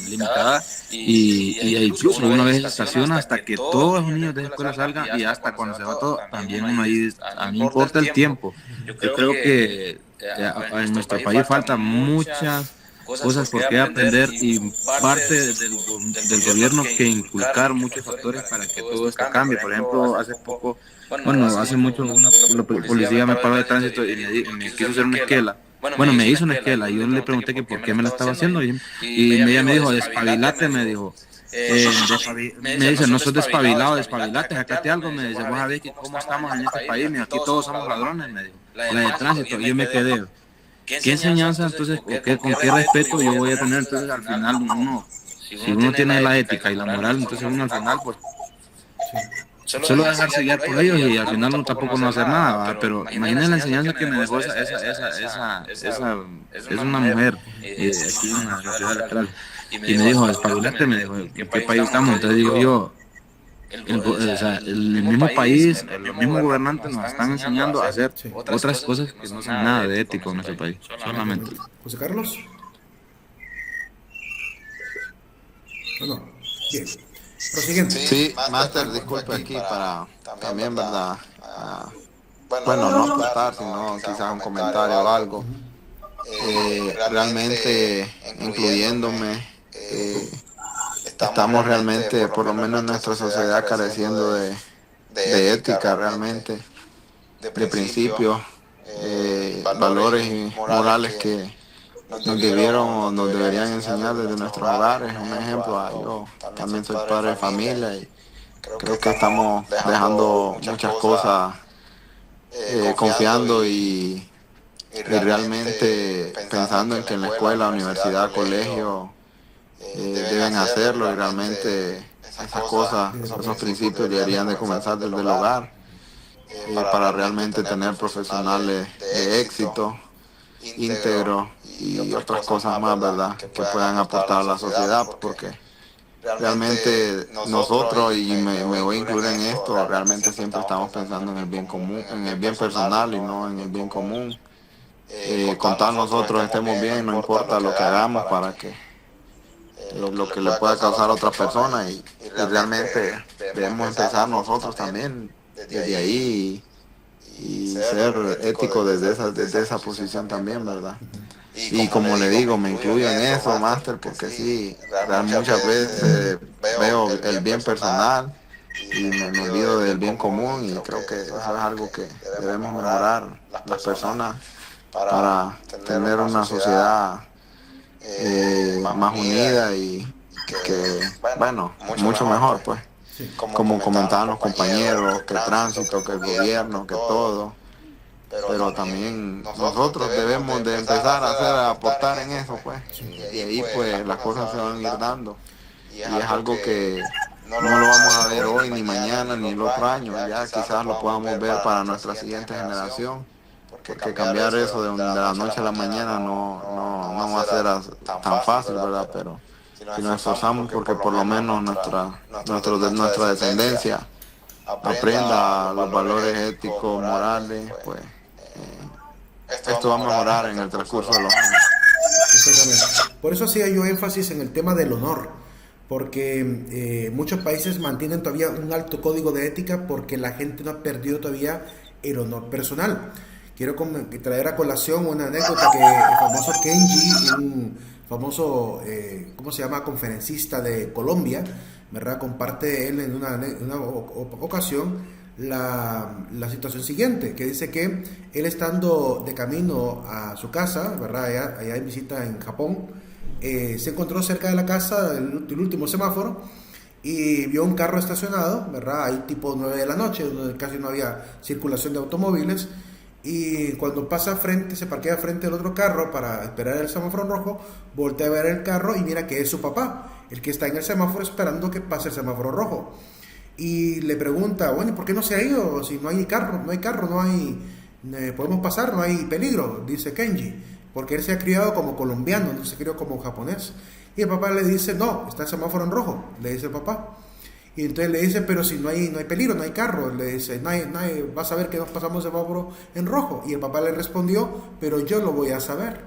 limitada y incluso una vez estaciona hasta que todos los niños de la escuela salgan y hasta cuando se va todo, también uno ahí, a mí importa el tiempo. Yo creo que en nuestro país faltan muchas cosas por qué aprender y parte del gobierno que inculcar muchos factores para que todo esto cambie. Por ejemplo, hace mucho una policía me paró de tránsito y me quiso hacer una esquela. Bueno, me hizo una esquela y yo le pregunté que por qué me la estaba haciendo y ella me dijo, despabilate, me dijo. me dice, no sos despabilado, despabilate, sacate algo, me dice, vos sabés que cómo estamos en este país, mira, aquí todos somos ladrones, me dijo, la de tránsito, y yo me quedé, ¿qué enseñanza entonces, con qué respeto yo voy a tener? Entonces al final uno, si uno tiene la ética y la moral, entonces uno al final pues solo dejarse guiar por ellos y al final uno tampoco no hacer nada, ¿va? Pero imagínense la enseñanza que me dejó es una mujer aquí en la ciudad electoral y me dijo, espabilate, me dijo, ¿en qué país estamos? Entonces digo yo, el mismo país, los mismos gobernantes nos están enseñando a hacer otras cosas que no son nada de ético en nuestro país, solamente. José Carlos. No. Bien. Prosiguiente. Sí, Master, disculpe aquí para también, ¿verdad? Bueno, no aportar, sino quizás un comentario o algo. Realmente, incluyéndome, estamos realmente, por lo menos en nuestra sociedad, careciendo de ética realmente, de principios, valores y morales que nos debieron o nos deberían enseñar desde nuestros hogares. Un ejemplo, yo también soy padre de familia y creo que estamos dejando muchas cosas confiando y realmente pensando en que en la escuela, universidad, colegio deben hacerlo, y realmente esas cosas, esos principios deberían de comenzar desde el hogar para realmente tener profesionales de éxito, íntegros y otras cosas más, ¿verdad?, que puedan aportar a la sociedad, porque realmente nosotros, y me voy a incluir en esto, realmente siempre estamos pensando en el bien común, en el bien personal y no en el bien común. Con tal nosotros estemos bien, no importa lo que hagamos para que lo que le pueda causar a otras personas, y realmente debemos empezar nosotros también desde ahí y ser éticos desde esa posición también, ¿verdad? Y como le digo, me incluyo en eso, Master, porque sí, muchas veces veo el bien personal y me olvido del bien común, y creo que eso es algo que debemos mejorar las personas para tener una sociedad más unida y que, bueno, mucho mejor, pues. Como comentaban los compañeros, que el tránsito, que el gobierno, que todo. Pero también nosotros debemos de empezar a aportar en eso, pues. Y ahí pues las cosas se van a ir dando. Y es algo que no lo vamos a ver hoy, ni mañana, ni el otro año. Ya quizás lo podamos ver para nuestra siguiente generación. Porque cambiar eso de la noche a la mañana no va a ser tan fácil, ¿verdad? Pero si nos esforzamos porque por lo menos nuestra descendencia aprenda los valores éticos, morales, pues esto va a mejorar en el transcurso de los años. Exactamente. Por eso hacía yo énfasis en el tema del honor, porque muchos países mantienen todavía un alto código de ética porque la gente no ha perdido todavía el honor personal. Quiero traer a colación una anécdota que el famoso Kenji, un famoso, ¿cómo se llama?, conferencista de Colombia, ¿verdad?, comparte él en una ocasión la situación siguiente, que dice que él, estando de camino a su casa, ¿verdad?, allá en visita en Japón, se encontró cerca de la casa el último semáforo y vio un carro estacionado, ¿verdad?, ahí tipo 9 de la noche, donde casi no había circulación de automóviles. Y cuando pasa frente, se parquea frente al otro carro para esperar el semáforo rojo, voltea a ver el carro y mira que es su papá, el que está en el semáforo esperando que pase el semáforo rojo. Y le pregunta, bueno, ¿por qué no se ha ido? Si no hay carro, podemos pasar, no hay peligro, dice Kenji, porque él se ha criado como colombiano, no se crió como japonés. Y el papá le dice, no, está el semáforo en rojo, le dice el papá. Y entonces le dice, pero si no hay peligro, no hay carro, le dice, nadie va a saber que nos pasamos el semáforo en rojo. Y el papá le respondió, pero yo lo voy a saber.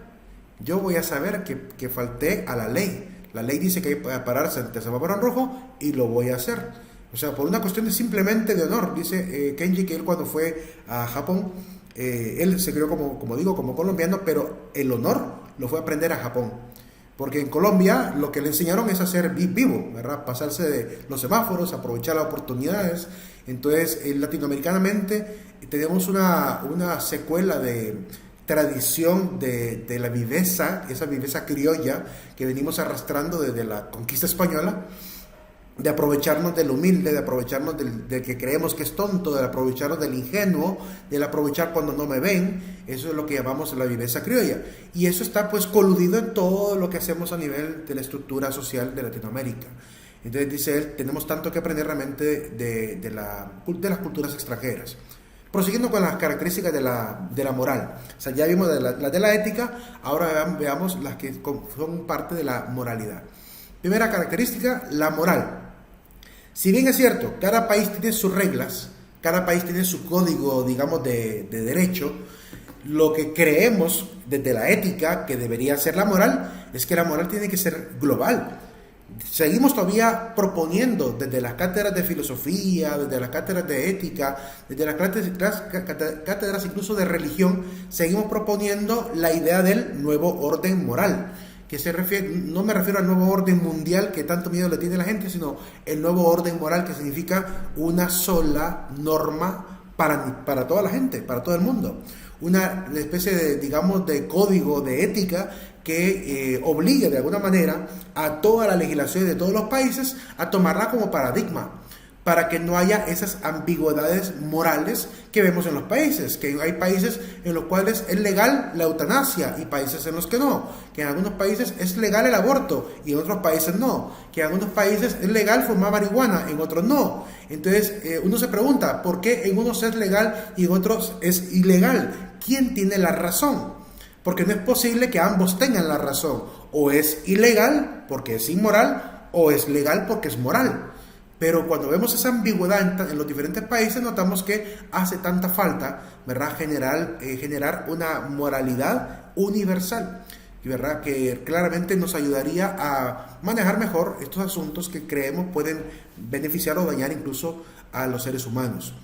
Yo voy a saber que falté a la ley. La ley dice que hay que pararse ante el semáforo en rojo y lo voy a hacer. O sea, por una cuestión simplemente de honor. Dice Kenji que él cuando fue a Japón, él se crió como colombiano, pero el honor lo fue a aprender a Japón. Porque en Colombia lo que le enseñaron es a ser vivo, ¿verdad? Pasarse de los semáforos, aprovechar las oportunidades. Entonces, latinoamericanamente tenemos una secuela de tradición de la viveza, esa viveza criolla que venimos arrastrando desde la conquista española, de aprovecharnos del humilde, de aprovecharnos del que creemos que es tonto, de aprovecharnos del ingenuo, del aprovechar cuando no me ven. Eso es lo que llamamos la viveza criolla. Y eso está pues coludido en todo lo que hacemos a nivel de la estructura social de Latinoamérica. Entonces dice él, tenemos tanto que aprender realmente de las culturas extranjeras. Prosiguiendo con las características de la moral. O sea, ya vimos las de la ética, ahora veamos las que son parte de la moralidad. Primera característica, la moral. Si bien es cierto, cada país tiene sus reglas, cada país tiene su código, digamos, de derecho, lo que creemos desde la ética que debería ser la moral, es que la moral tiene que ser global. Seguimos todavía proponiendo desde las cátedras de filosofía, desde las cátedras de ética, desde las cátedras incluso de religión, seguimos proponiendo la idea del nuevo orden moral, que se refiere, no me refiero al nuevo orden mundial que tanto miedo le tiene la gente, sino el nuevo orden moral, que significa una sola norma para toda la gente, para todo el mundo. Una especie de, digamos, de código de ética que obligue de alguna manera a toda la legislación de todos los países a tomarla como paradigma, para que no haya esas ambigüedades morales que vemos en los países, que hay países en los cuales es legal la eutanasia y países en los que no, que en algunos países es legal el aborto y en otros países no, que en algunos países es legal fumar marihuana, en otros no. Entonces uno se pregunta, ¿por qué en unos es legal y en otros es ilegal? ¿Quién tiene la razón? Porque no es posible que ambos tengan la razón. O es ilegal porque es inmoral, o es legal porque es moral. Pero cuando vemos esa ambigüedad en los diferentes países, notamos que hace tanta falta, ¿verdad?, generar una moralidad universal, ¿verdad?, que claramente nos ayudaría a manejar mejor estos asuntos que creemos pueden beneficiar o dañar incluso a los seres humanos.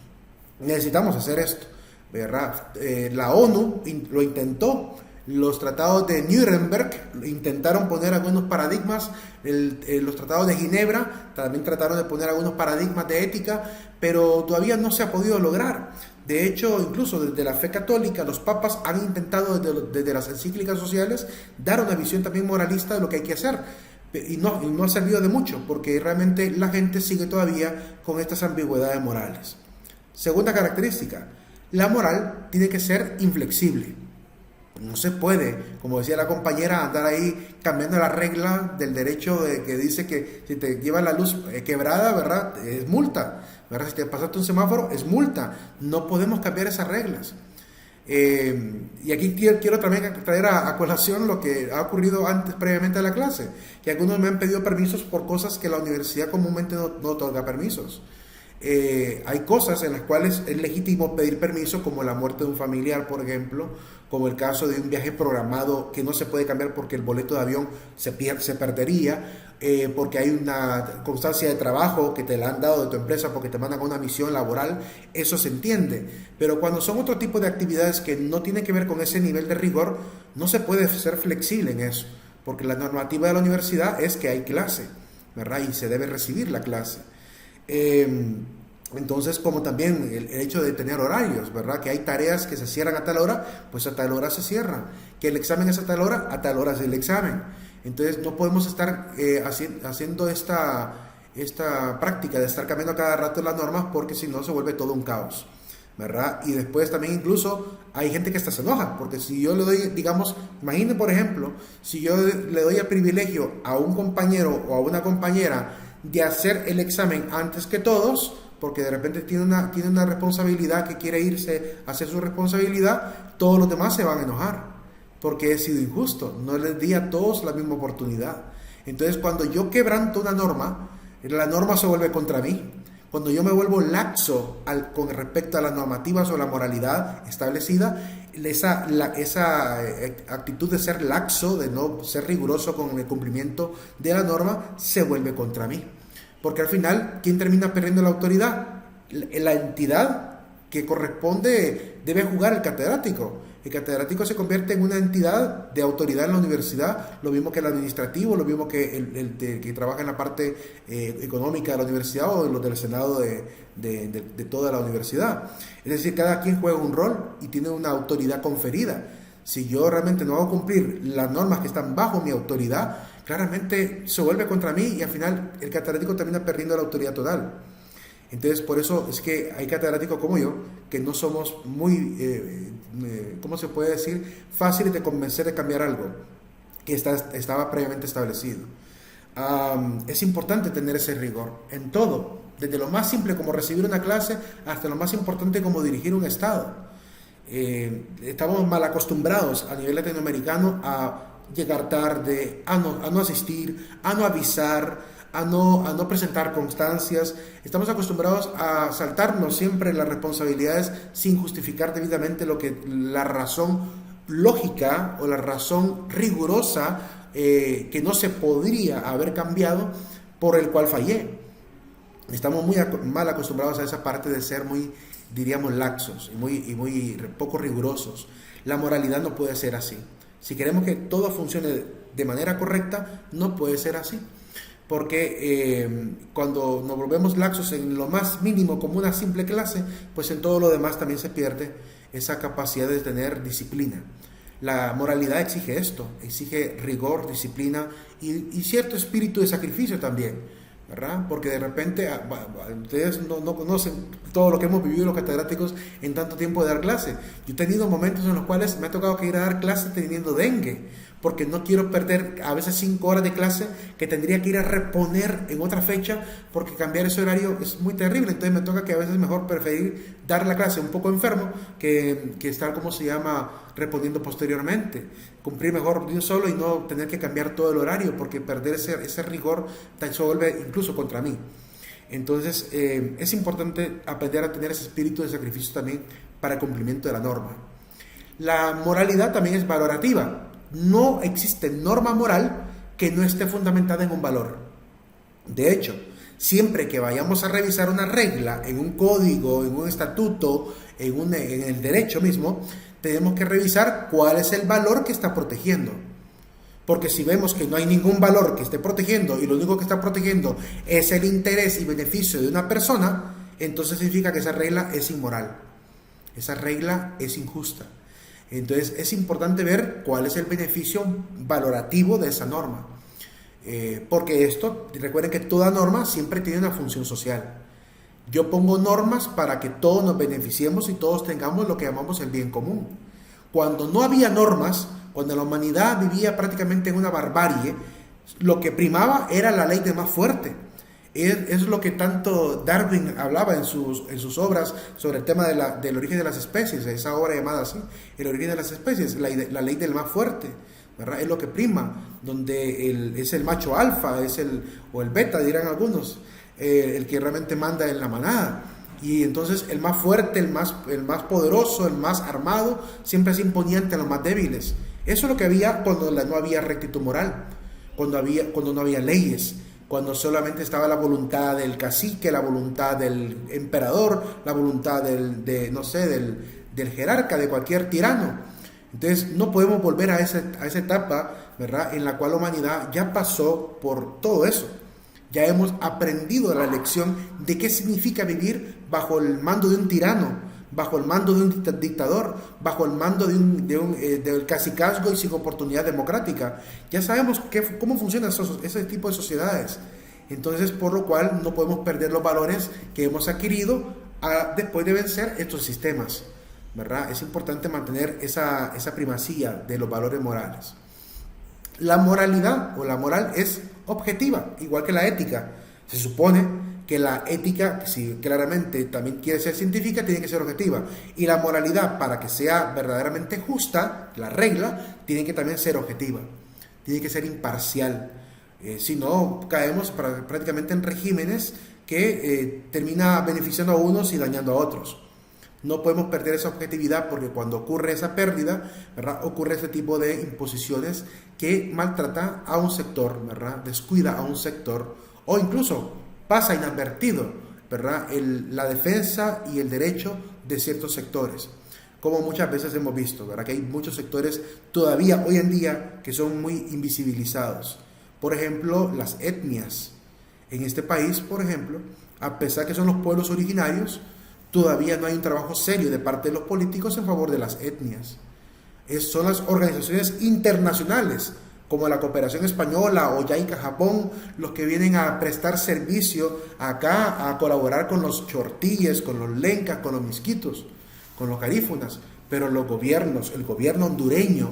Necesitamos hacer esto, ¿verdad? La ONU lo intentó. Los tratados de Nuremberg intentaron poner algunos paradigmas, los tratados de Ginebra también trataron de poner algunos paradigmas de ética, pero todavía no se ha podido lograr. De hecho, incluso desde la fe católica, los papas han intentado desde las encíclicas sociales dar una visión también moralista de lo que hay que hacer, y no ha servido de mucho, porque realmente la gente sigue todavía con estas ambigüedades morales. Segunda característica, la moral tiene que ser inflexible. No se puede, como decía la compañera, andar ahí cambiando la regla del derecho que dice que si te lleva la luz quebrada, ¿verdad?, es multa, ¿verdad? Si te pasaste un semáforo, es multa. No podemos cambiar esas reglas. Y aquí quiero también traer a colación lo que ha ocurrido antes, previamente a la clase, que algunos me han pedido permisos por cosas que la universidad comúnmente no otorga permisos. Hay cosas en las cuales es legítimo pedir permiso, como la muerte de un familiar, por ejemplo, como el caso de un viaje programado que no se puede cambiar porque el boleto de avión se perdería, porque hay una constancia de trabajo que te la han dado de tu empresa porque te mandan a una misión laboral. Eso se entiende, pero cuando son otro tipo de actividades que no tienen que ver con ese nivel de rigor, no se puede ser flexible en eso, porque la normativa de la universidad es que hay clase, ¿verdad?, y se debe recibir la clase. Entonces, como también el hecho de tener horarios, ¿verdad?, que hay tareas que se cierran a tal hora, pues a tal hora se cierran, que el examen es a tal hora es el examen. Entonces no podemos estar haciendo esta práctica de estar cambiando cada rato las normas, porque si no se vuelve todo un caos, ¿verdad? Y después también incluso hay gente que hasta se enoja, porque si yo le doy, digamos, imaginen por ejemplo, si yo le doy el privilegio a un compañero o a una compañera de hacer el examen antes que todos, porque de repente tiene una responsabilidad que quiere irse a hacer su responsabilidad, todos los demás se van a enojar, porque he sido injusto, no les di a todos la misma oportunidad. Entonces, cuando yo quebranto una norma, la norma se vuelve contra mí. Cuando yo me vuelvo laxo con respecto a las normativas o la moralidad establecida, esa actitud de ser laxo, de no ser riguroso con el cumplimiento de la norma, se vuelve contra mí. Porque al final, ¿quién termina perdiendo la autoridad? La entidad que corresponde debe jugar el catedrático. El catedrático se convierte en una entidad de autoridad en la universidad, lo mismo que el administrativo, lo mismo que el que trabaja en la parte económica de la universidad, o los del senado de toda la universidad. Es decir, cada quien juega un rol y tiene una autoridad conferida. Si yo realmente no hago cumplir las normas que están bajo mi autoridad, claramente se vuelve contra mí y al final el catedrático termina perdiendo la autoridad total. Entonces, por eso es que hay catedráticos como yo que no somos muy, ¿cómo se puede decir?, fáciles de convencer de cambiar algo que estaba previamente establecido. Es importante tener ese rigor en todo, desde lo más simple como recibir una clase hasta lo más importante como dirigir un estado. Estamos mal acostumbrados a nivel latinoamericano a llegar tarde, a no asistir, a no avisar, a no presentar constancias. Estamos acostumbrados a saltarnos siempre las responsabilidades sin justificar debidamente la razón lógica o la razón rigurosa que no se podría haber cambiado por el cual fallé. Estamos muy mal acostumbrados a esa parte de ser muy, diríamos, laxos y muy poco rigurosos. La moralidad no puede ser así. Si queremos que todo funcione de manera correcta, no puede ser así. Porque cuando nos volvemos laxos en lo más mínimo como una simple clase, pues en todo lo demás también se pierde esa capacidad de tener disciplina. La moralidad exige esto, exige rigor, disciplina y cierto espíritu de sacrificio también, ¿verdad? Porque de repente ustedes no conocen todo lo que hemos vivido los catedráticos en tanto tiempo de dar clase. Yo he tenido momentos en los cuales me ha tocado que ir a dar clase teniendo dengue, porque no quiero perder a veces 5 horas de clase que tendría que ir a reponer en otra fecha, porque cambiar ese horario es muy terrible. Entonces me toca que a veces es mejor preferir dar la clase un poco enfermo que estar, como se llama, reponiendo posteriormente. Cumplir mejor de un solo y no tener que cambiar todo el horario, porque perder ese rigor se vuelve incluso contra mí. Entonces es importante aprender a tener ese espíritu de sacrificio también para el cumplimiento de la norma. La moralidad también es valorativa. No existe norma moral que no esté fundamentada en un valor. De hecho, siempre que vayamos a revisar una regla en un código, en un estatuto, en el derecho mismo, tenemos que revisar cuál es el valor que está protegiendo. Porque si vemos que no hay ningún valor que esté protegiendo y lo único que está protegiendo es el interés y beneficio de una persona, entonces significa que esa regla es inmoral. Esa regla es injusta. Entonces es importante ver cuál es el beneficio valorativo de esa norma. Porque recuerden que toda norma siempre tiene una función social. Yo pongo normas para que todos nos beneficiemos y todos tengamos lo que llamamos el bien común. Cuando no había normas, cuando la humanidad vivía prácticamente en una barbarie, lo que primaba era la ley del más fuerte. Es lo que tanto Darwin hablaba en sus obras sobre el tema del origen de las especies, esa obra llamada así, el origen de las especies, la ley del más fuerte, ¿verdad? Es lo que prima, donde es el macho alfa, o el beta, dirán algunos, el que realmente manda en la manada. Y entonces el más fuerte, el más poderoso, el más armado, siempre es imponiente a los más débiles. Eso es lo que había cuando no había rectitud moral, cuando no había leyes, cuando solamente estaba la voluntad del cacique, la voluntad del emperador, la voluntad del jerarca, de cualquier tirano. Entonces no podemos volver a esa etapa, ¿verdad?, en la cual la humanidad ya pasó por todo eso. Ya hemos aprendido la lección de qué significa vivir bajo el mando de un tirano, bajo el mando de un dictador, bajo el mando del cacicazgo y sin oportunidad democrática. Ya sabemos cómo funcionan ese tipo de sociedades. Entonces, por lo cual no podemos perder los valores que hemos adquirido después de vencer estos sistemas, ¿verdad? Es importante mantener esa primacía de los valores morales. La moralidad o la moral es objetiva, igual que la ética. Se supone que la ética, si claramente también quiere ser científica, tiene que ser objetiva. Y la moralidad, para que sea verdaderamente justa, la regla, tiene que también ser objetiva. Tiene que ser imparcial. Si no, caemos prácticamente en regímenes que termina beneficiando a unos y dañando a otros. No podemos perder esa objetividad, porque cuando ocurre esa pérdida, ¿verdad?, ocurre ese tipo de imposiciones que maltrata a un sector, ¿verdad?, descuida a un sector, o incluso pasa inadvertido, ¿verdad?, la defensa y el derecho de ciertos sectores, como muchas veces hemos visto, ¿verdad?, que hay muchos sectores todavía hoy en día que son muy invisibilizados. Por ejemplo, las etnias. En este país, por ejemplo, a pesar que son los pueblos originarios, todavía no hay un trabajo serio de parte de los políticos en favor de las etnias. Son las organizaciones internacionales como la Cooperación Española o JICA Japón, los que vienen a prestar servicio acá, a colaborar con los chortilles, con los lencas, con los misquitos, con los garífunas, pero los gobiernos, el gobierno hondureño,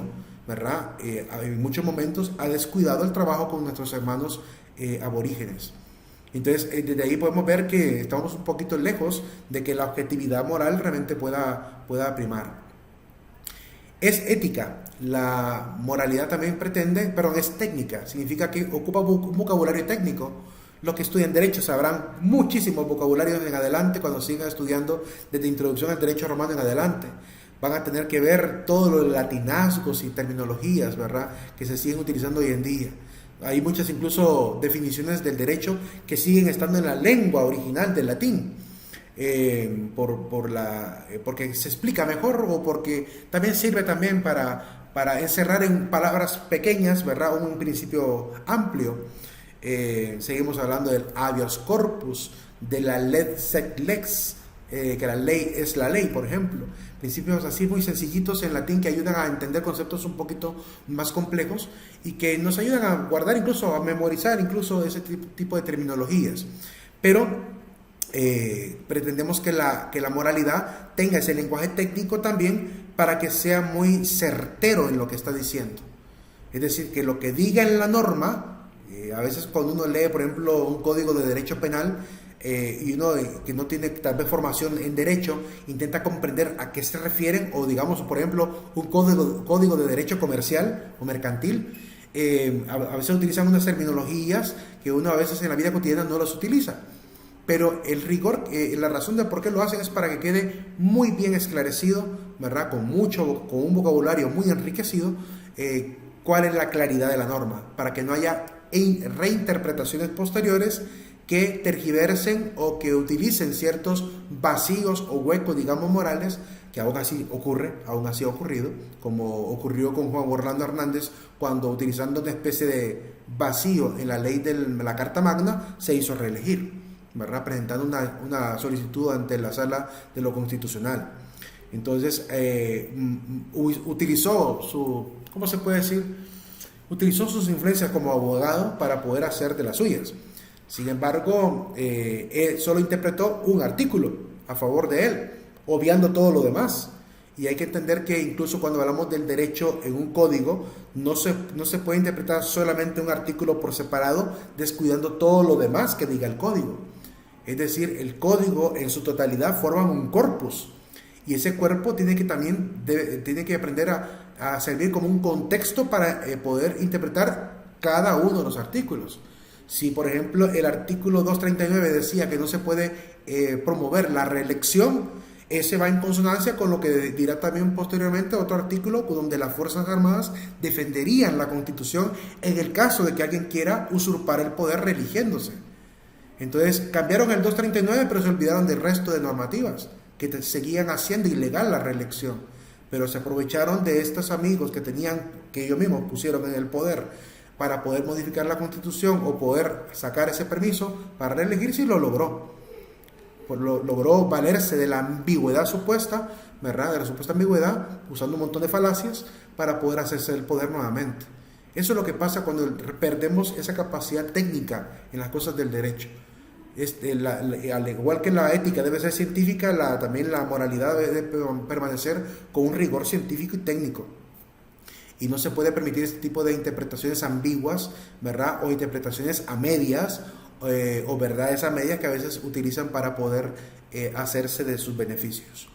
¿verdad? En muchos momentos ha descuidado el trabajo con nuestros hermanos aborígenes. Entonces, desde ahí podemos ver que estamos un poquito lejos de que la objetividad moral realmente pueda primar. Es ética. La moralidad también es técnica. Significa que ocupa un vocabulario técnico. Los que estudian Derecho sabrán muchísimos vocabularios en adelante cuando sigan estudiando desde Introducción al Derecho Romano en adelante. Van a tener que ver todos los latinazgos y terminologías, ¿verdad?, que se siguen utilizando hoy en día. Hay muchas incluso definiciones del derecho que siguen estando en la lengua original del latín, porque se explica mejor o porque también sirve también para encerrar en palabras pequeñas, ¿verdad?, un principio amplio. Seguimos hablando del habeas corpus, de la lex sed lex, que la ley es la ley, por ejemplo. Principios así muy sencillitos en latín que ayudan a entender conceptos un poquito más complejos y que nos ayudan a guardar, incluso a memorizar incluso ese tipo de terminologías. Pero pretendemos que la moralidad tenga ese lenguaje técnico también para que sea muy certero en lo que está diciendo. Es decir, que lo que diga en la norma, a veces cuando uno lee, por ejemplo, un código de derecho penal, y uno que no tiene tal vez formación en derecho, intenta comprender a qué se refieren, o digamos, por ejemplo, un código de derecho comercial o mercantil, a veces utilizan unas terminologías que uno a veces en la vida cotidiana no las utiliza, pero el rigor, la razón de por qué lo hacen es para que quede muy bien esclarecido, ¿verdad?, con un vocabulario muy enriquecido, cuál es la claridad de la norma, para que no haya reinterpretaciones posteriores que tergiversen o que utilicen ciertos vacíos o huecos, digamos, morales, que aún así ha ocurrido, como ocurrió con Juan Orlando Hernández, cuando utilizando una especie de vacío en la ley de la Carta Magna, se hizo reelegir, ¿verdad?, presentando una solicitud ante la Sala de lo Constitucional. Entonces, utilizó utilizó sus influencias como abogado para poder hacer de las suyas. Sin embargo, solo interpretó un artículo a favor de él, obviando todo lo demás. Y hay que entender que incluso cuando hablamos del derecho en un código, no se puede interpretar solamente un artículo por separado, descuidando todo lo demás que diga el código. Es decir, el código en su totalidad forma un corpus. Y ese cuerpo tiene que aprender a servir como un contexto para poder interpretar cada uno de los artículos. Si, por ejemplo, el artículo 239 decía que no se puede promover la reelección, ese va en consonancia con lo que dirá también posteriormente otro artículo donde las Fuerzas Armadas defenderían la Constitución en el caso de que alguien quiera usurpar el poder reeligiéndose. Entonces, cambiaron el 239, pero se olvidaron del resto de normativas que seguían haciendo ilegal la reelección. Pero se aprovecharon de estos amigos que ellos mismos pusieron en el poder para poder modificar la Constitución o poder sacar ese permiso para reelegirse, y lo logró. Logró valerse de la ambigüedad supuesta, ¿verdad?, de la supuesta ambigüedad, usando un montón de falacias para poder hacerse el poder nuevamente. Eso es lo que pasa cuando perdemos esa capacidad técnica en las cosas del derecho. Al igual que la ética debe ser científica, también la moralidad debe permanecer con un rigor científico y técnico. Y no se puede permitir este tipo de interpretaciones ambiguas, ¿verdad?, o interpretaciones a medias, o verdades a medias que a veces utilizan para poder hacerse de sus beneficios.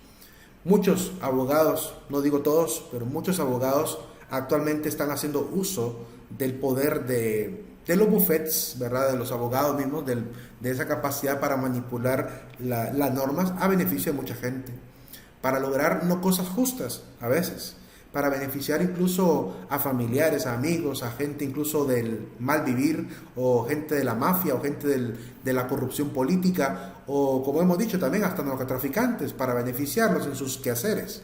Muchos abogados, no digo todos, pero muchos abogados actualmente están haciendo uso del poder de los bufetes, ¿verdad?, de los abogados mismos, de esa capacidad para manipular las normas a beneficio de mucha gente, para lograr no cosas justas a veces, para beneficiar incluso a familiares, a amigos, a gente incluso del mal vivir, o gente de la mafia, o gente de la corrupción política, o como hemos dicho también hasta narcotraficantes, para beneficiarlos en sus quehaceres.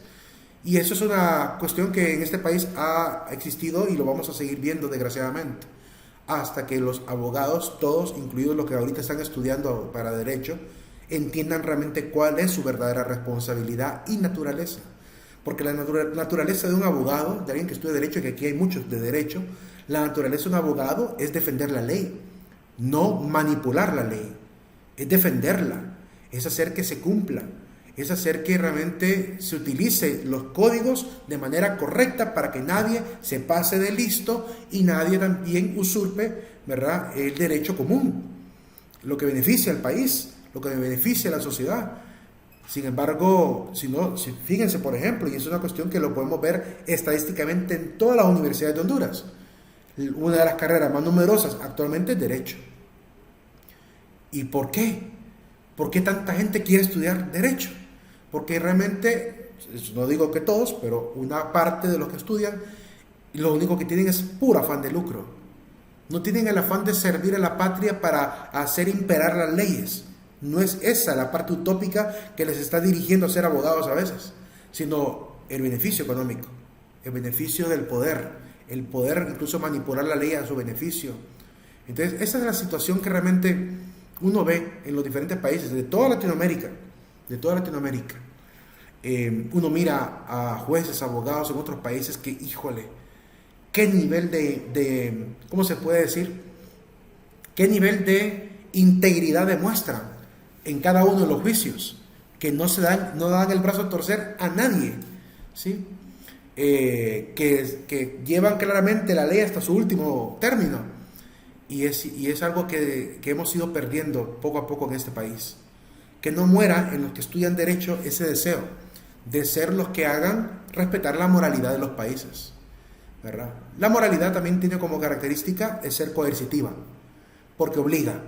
Y eso es una cuestión que en este país ha existido y lo vamos a seguir viendo, desgraciadamente, hasta que los abogados, todos, incluidos los que ahorita están estudiando para derecho, entiendan realmente cuál es su verdadera responsabilidad y naturaleza. Porque la naturaleza de un abogado, de alguien que estudia derecho, que aquí hay muchos de derecho, La naturaleza de un abogado es defender la ley, no manipular la ley, es defenderla, es hacer que se cumpla, es hacer que realmente se utilice los códigos de manera correcta para que nadie se pase de listo y nadie también usurpe, ¿verdad?, el derecho común, lo que beneficia al país, lo que beneficia a la sociedad. Sin embargo, fíjense, por ejemplo, y es una cuestión que lo podemos ver estadísticamente en todas las universidades de Honduras, una de las carreras más numerosas actualmente es Derecho. ¿Y por qué? ¿Por qué tanta gente quiere estudiar Derecho? Porque realmente, no digo que todos, pero una parte de los que estudian, lo único que tienen es puro afán de lucro. No tienen el afán de servir a la patria para hacer imperar las leyes. No es esa la parte utópica que les está dirigiendo a ser abogados a veces, sino el beneficio económico, el beneficio del poder, el poder incluso manipular la ley a su beneficio. Entonces, esa es la situación que realmente uno ve en los diferentes países de toda Latinoamérica. Uno mira a jueces, abogados en otros países que, híjole, qué nivel ¿cómo se puede decir? Qué nivel de integridad demuestran en cada uno de los juicios, que no dan el brazo a torcer a nadie, ¿sí? Que llevan claramente la ley hasta su último término, y es algo que hemos ido perdiendo poco a poco en este país. Que no muera en los que estudian Derecho ese deseo de ser los que hagan respetar la moralidad de los países, ¿verdad? La moralidad también tiene como característica de ser coercitiva, porque obliga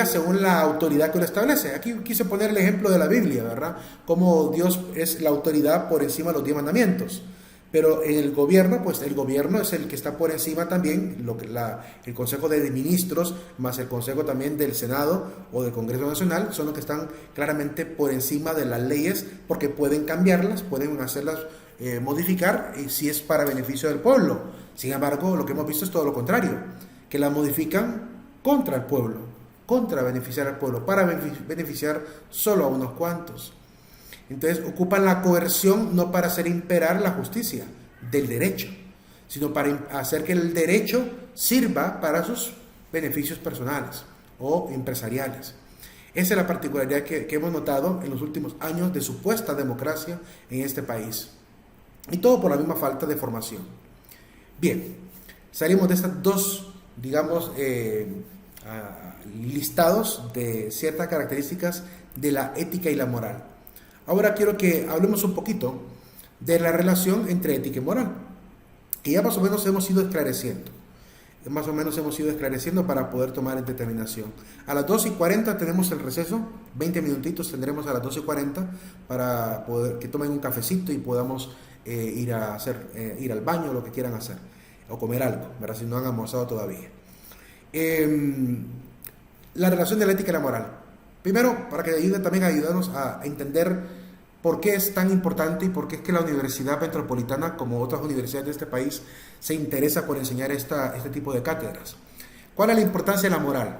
según la autoridad que lo establece. Aquí quise poner el ejemplo de la Biblia, ¿verdad? Como Dios es la autoridad por encima de los 10 mandamientos. Pero en el gobierno, pues el gobierno es el que está por encima también, el Consejo de Ministros, más el Consejo también del Senado o del Congreso Nacional, son los que están claramente por encima de las leyes, porque pueden cambiarlas, pueden hacerlas modificar, si es para beneficio del pueblo. Sin embargo, lo que hemos visto es todo lo contrario, que la modifican contra el pueblo, contra beneficiar al pueblo, para beneficiar solo a unos cuantos. Entonces ocupan la coerción no para hacer imperar la justicia del derecho, sino para hacer que el derecho sirva para sus beneficios personales o empresariales. Esa es la particularidad que hemos notado en los últimos años de supuesta democracia en este país. Y todo por la misma falta de formación. Bien, salimos de estas dos, digamos, listados de ciertas características de la ética y la moral. Ahora quiero que hablemos un poquito de la relación entre ética y moral, que ya más o menos hemos ido esclareciendo. Para poder tomar determinación. A las 2:40 tenemos el receso, 20 minutitos tendremos a las 2:40 para poder que tomen un cafecito y podamos ir al baño, lo que quieran hacer, o comer algo, ¿verdad? Si no han almorzado todavía. La relación de la ética y la moral. Primero, para que ayude también a ayudarnos a entender por qué es tan importante y por qué es que la Universidad Metropolitana, como otras universidades de este país, se interesa por enseñar este tipo de cátedras. ¿Cuál es la importancia de la moral?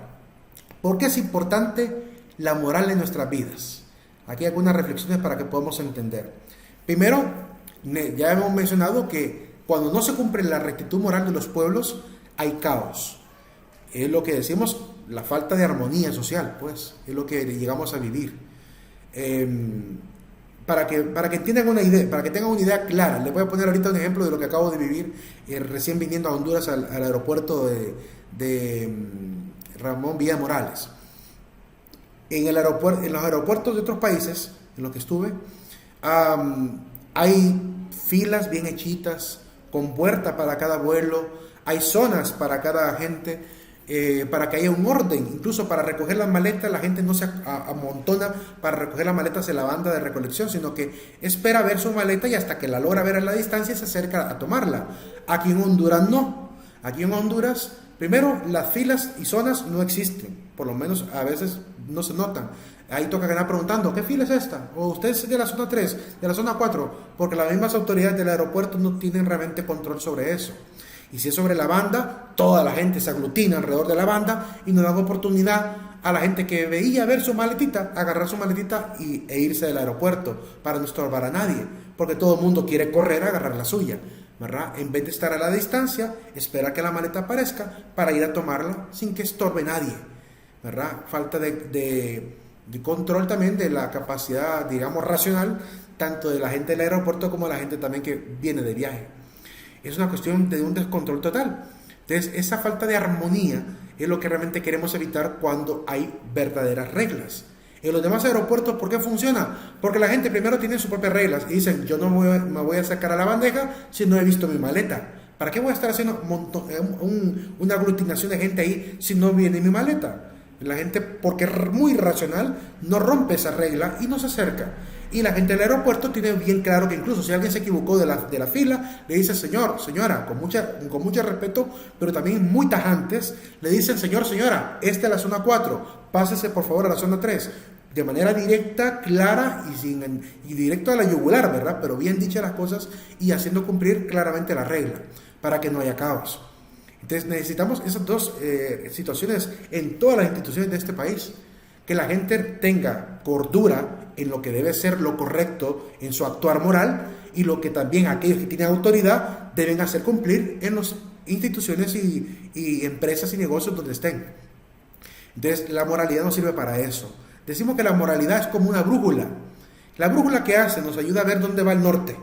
¿Por qué es importante la moral en nuestras vidas? Aquí hay algunas reflexiones para que podamos entender. Primero, ya hemos mencionado que cuando no se cumple la rectitud moral de los pueblos, hay caos. Es lo que decimos, la falta de armonía social, pues, es lo que llegamos a vivir. Para que entiendan una idea, para que tengan una idea clara, les voy a poner ahorita un ejemplo de lo que acabo de vivir recién viniendo a Honduras al aeropuerto de Ramón Villa Morales. En los aeropuertos de otros países en los que estuve, hay filas bien hechitas, con puerta para cada vuelo, hay zonas para cada gente, para que haya un orden. Incluso para recoger las maletas, la gente no se amontona para recoger las maletas en la banda de recolección, sino que espera ver su maleta y hasta que la logra ver a la distancia se acerca a tomarla. Aquí en Honduras no. Aquí en Honduras, primero, las filas y zonas no existen, por lo menos a veces no se notan. Ahí toca que andar preguntando, ¿qué fila es esta? O usted es de la zona 3, de la zona 4, porque las mismas autoridades del aeropuerto no tienen realmente control sobre eso. Y si es sobre la banda, toda la gente se aglutina alrededor de la banda y no dan oportunidad a la gente que veía ver su maletita, agarrar su maletita e irse del aeropuerto para no estorbar a nadie, porque todo el mundo quiere correr a agarrar la suya. ¿verdad? En vez de estar a la distancia, esperar que la maleta aparezca para ir a tomarla sin que estorbe nadie, ¿verdad? Falta de control también de la capacidad, digamos, racional, tanto de la gente del aeropuerto como de la gente también que viene de viaje. Es una cuestión de un descontrol total. Entonces, esa falta de armonía es lo que realmente queremos evitar cuando hay verdaderas reglas. En los demás aeropuertos, ¿por qué funciona? Porque la gente primero tiene sus propias reglas y dicen, yo no me voy a sacar a la bandeja si no he visto mi maleta. ¿Para qué voy a estar haciendo una aglutinación de gente ahí si no viene mi maleta? La gente, porque es muy racional, no rompe esa regla y no se acerca. Y la gente del aeropuerto tiene bien claro que incluso si alguien se equivocó de la fila, le dice señor, señora, con mucho respeto, pero también muy tajantes, le dicen señor, señora, esta es la zona 4, pásese por favor a la zona 3. De manera directa, clara y directo a la yugular, ¿verdad? Pero bien dichas las cosas y haciendo cumplir claramente la regla para que no haya caos. Entonces necesitamos esas dos situaciones en todas las instituciones de este país. Que la gente tenga cordura en lo que debe ser lo correcto en su actuar moral y lo que también aquellos que tienen autoridad deben hacer cumplir en las instituciones y empresas y negocios donde estén. Entonces la moralidad nos sirve para eso. Decimos que la moralidad es como una brújula. La brújula que hace nos ayuda a ver dónde va el norte,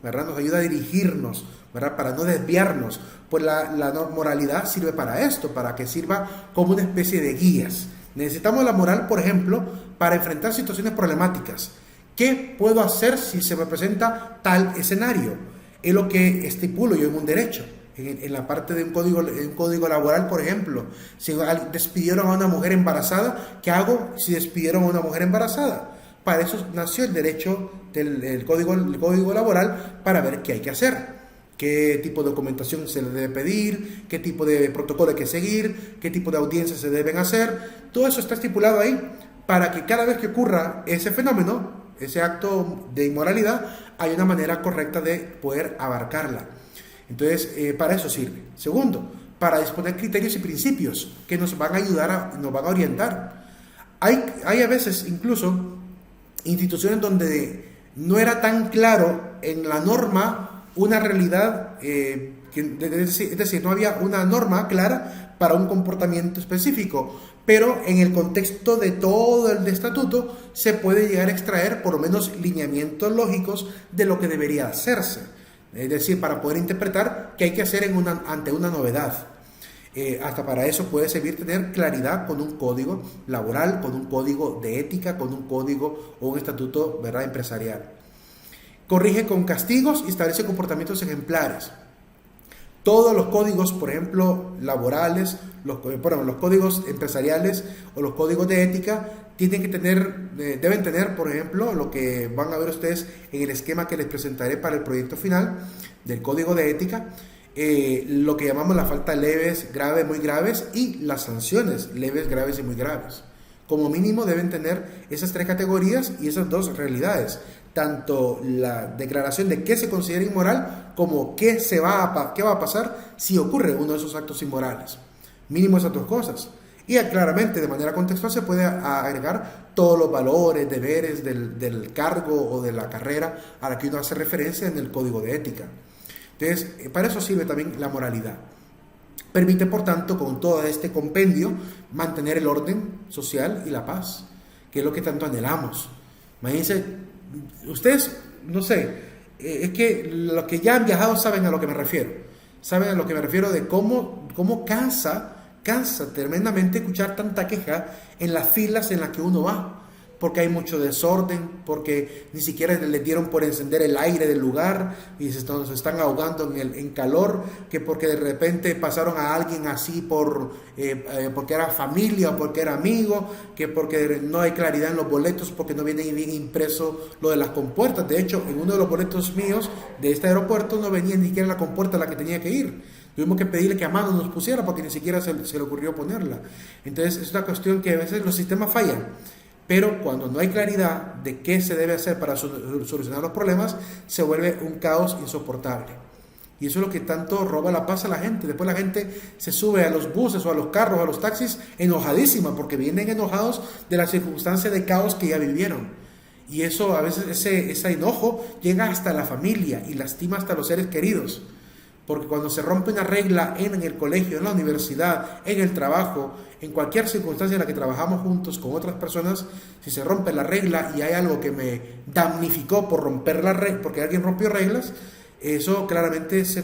¿verdad? Nos ayuda a dirigirnos, ¿verdad? Para no desviarnos. Pues la moralidad sirve para esto, para que sirva como una especie de guías. Necesitamos la moral, por ejemplo, para enfrentar situaciones problemáticas. ¿Qué puedo hacer si se me presenta tal escenario? Es lo que estipulo yo en un derecho. En la parte de un código laboral, por ejemplo, si despidieron a una mujer embarazada, ¿qué hago si despidieron a una mujer embarazada? Para eso nació el derecho del código laboral, para ver qué hay que hacer. Qué tipo de documentación se le debe pedir, qué tipo de protocolo hay que seguir, qué tipo de audiencias se deben hacer. Todo eso está estipulado ahí para que cada vez que ocurra ese fenómeno, ese acto de inmoralidad, hay una manera correcta de poder abarcarla. Entonces, para eso sirve. Segundo, para disponer criterios y principios que nos van a ayudar, nos van a orientar. Hay a veces incluso instituciones donde no era tan claro en la norma una realidad, es decir, no había una norma clara para un comportamiento específico, pero en el contexto de todo el estatuto se puede llegar a extraer por lo menos lineamientos lógicos de lo que debería hacerse, es decir, para poder interpretar qué hay que hacer ante una novedad. Hasta para eso puede servir tener claridad con un código laboral, con un código de ética, con un código o un estatuto, ¿verdad?, empresarial. Corrige con castigos y establece comportamientos ejemplares. Todos los códigos, por ejemplo, laborales, los códigos empresariales o los códigos de ética deben tener, por ejemplo, lo que van a ver ustedes en el esquema que les presentaré para el proyecto final del código de ética, lo que llamamos las faltas leves, graves, muy graves y las sanciones leves, graves y muy graves. Como mínimo deben tener esas tres categorías y esas dos realidades, tanto la declaración de qué se considera inmoral como qué va a pasar si ocurre uno de esos actos inmorales. Mínimo esas dos cosas. Y claramente de manera contextual se puede agregar todos los valores, deberes del cargo o de la carrera a la que uno hace referencia en el código de ética. Entonces, para eso sirve también la moralidad. Permite, por tanto, con todo este compendio, mantener el orden social y la paz, que es lo que tanto anhelamos. Imagínense, ustedes, no sé, es que los que ya han viajado saben a lo que me refiero. Saben a lo que me refiero de cómo cansa tremendamente escuchar tanta queja en las filas en las que uno va. Porque hay mucho desorden, porque ni siquiera les dieron por encender el aire del lugar y se están ahogando en calor, que porque de repente pasaron a alguien así porque era familia o porque era amigo, que porque no hay claridad en los boletos, porque no viene bien impreso lo de las compuertas. De hecho, en uno de los boletos míos de este aeropuerto no venía ni siquiera la compuerta a la que tenía que ir. Tuvimos que pedirle que a mano nos pusiera porque ni siquiera se le ocurrió ponerla. Entonces es una cuestión que a veces los sistemas fallan. Pero cuando no hay claridad de qué se debe hacer para solucionar los problemas, se vuelve un caos insoportable. Y eso es lo que tanto roba la paz a la gente. Después la gente se sube a los buses o a los carros o a los taxis enojadísima porque vienen enojados de la circunstancia de caos que ya vivieron. Y eso a veces, ese enojo llega hasta la familia y lastima hasta los seres queridos. Porque cuando se rompe una regla en el colegio, en la universidad, en el trabajo, en cualquier circunstancia en la que trabajamos juntos con otras personas, si se rompe la regla y hay algo que me damnificó por romper la regla, porque alguien rompió reglas, eso claramente se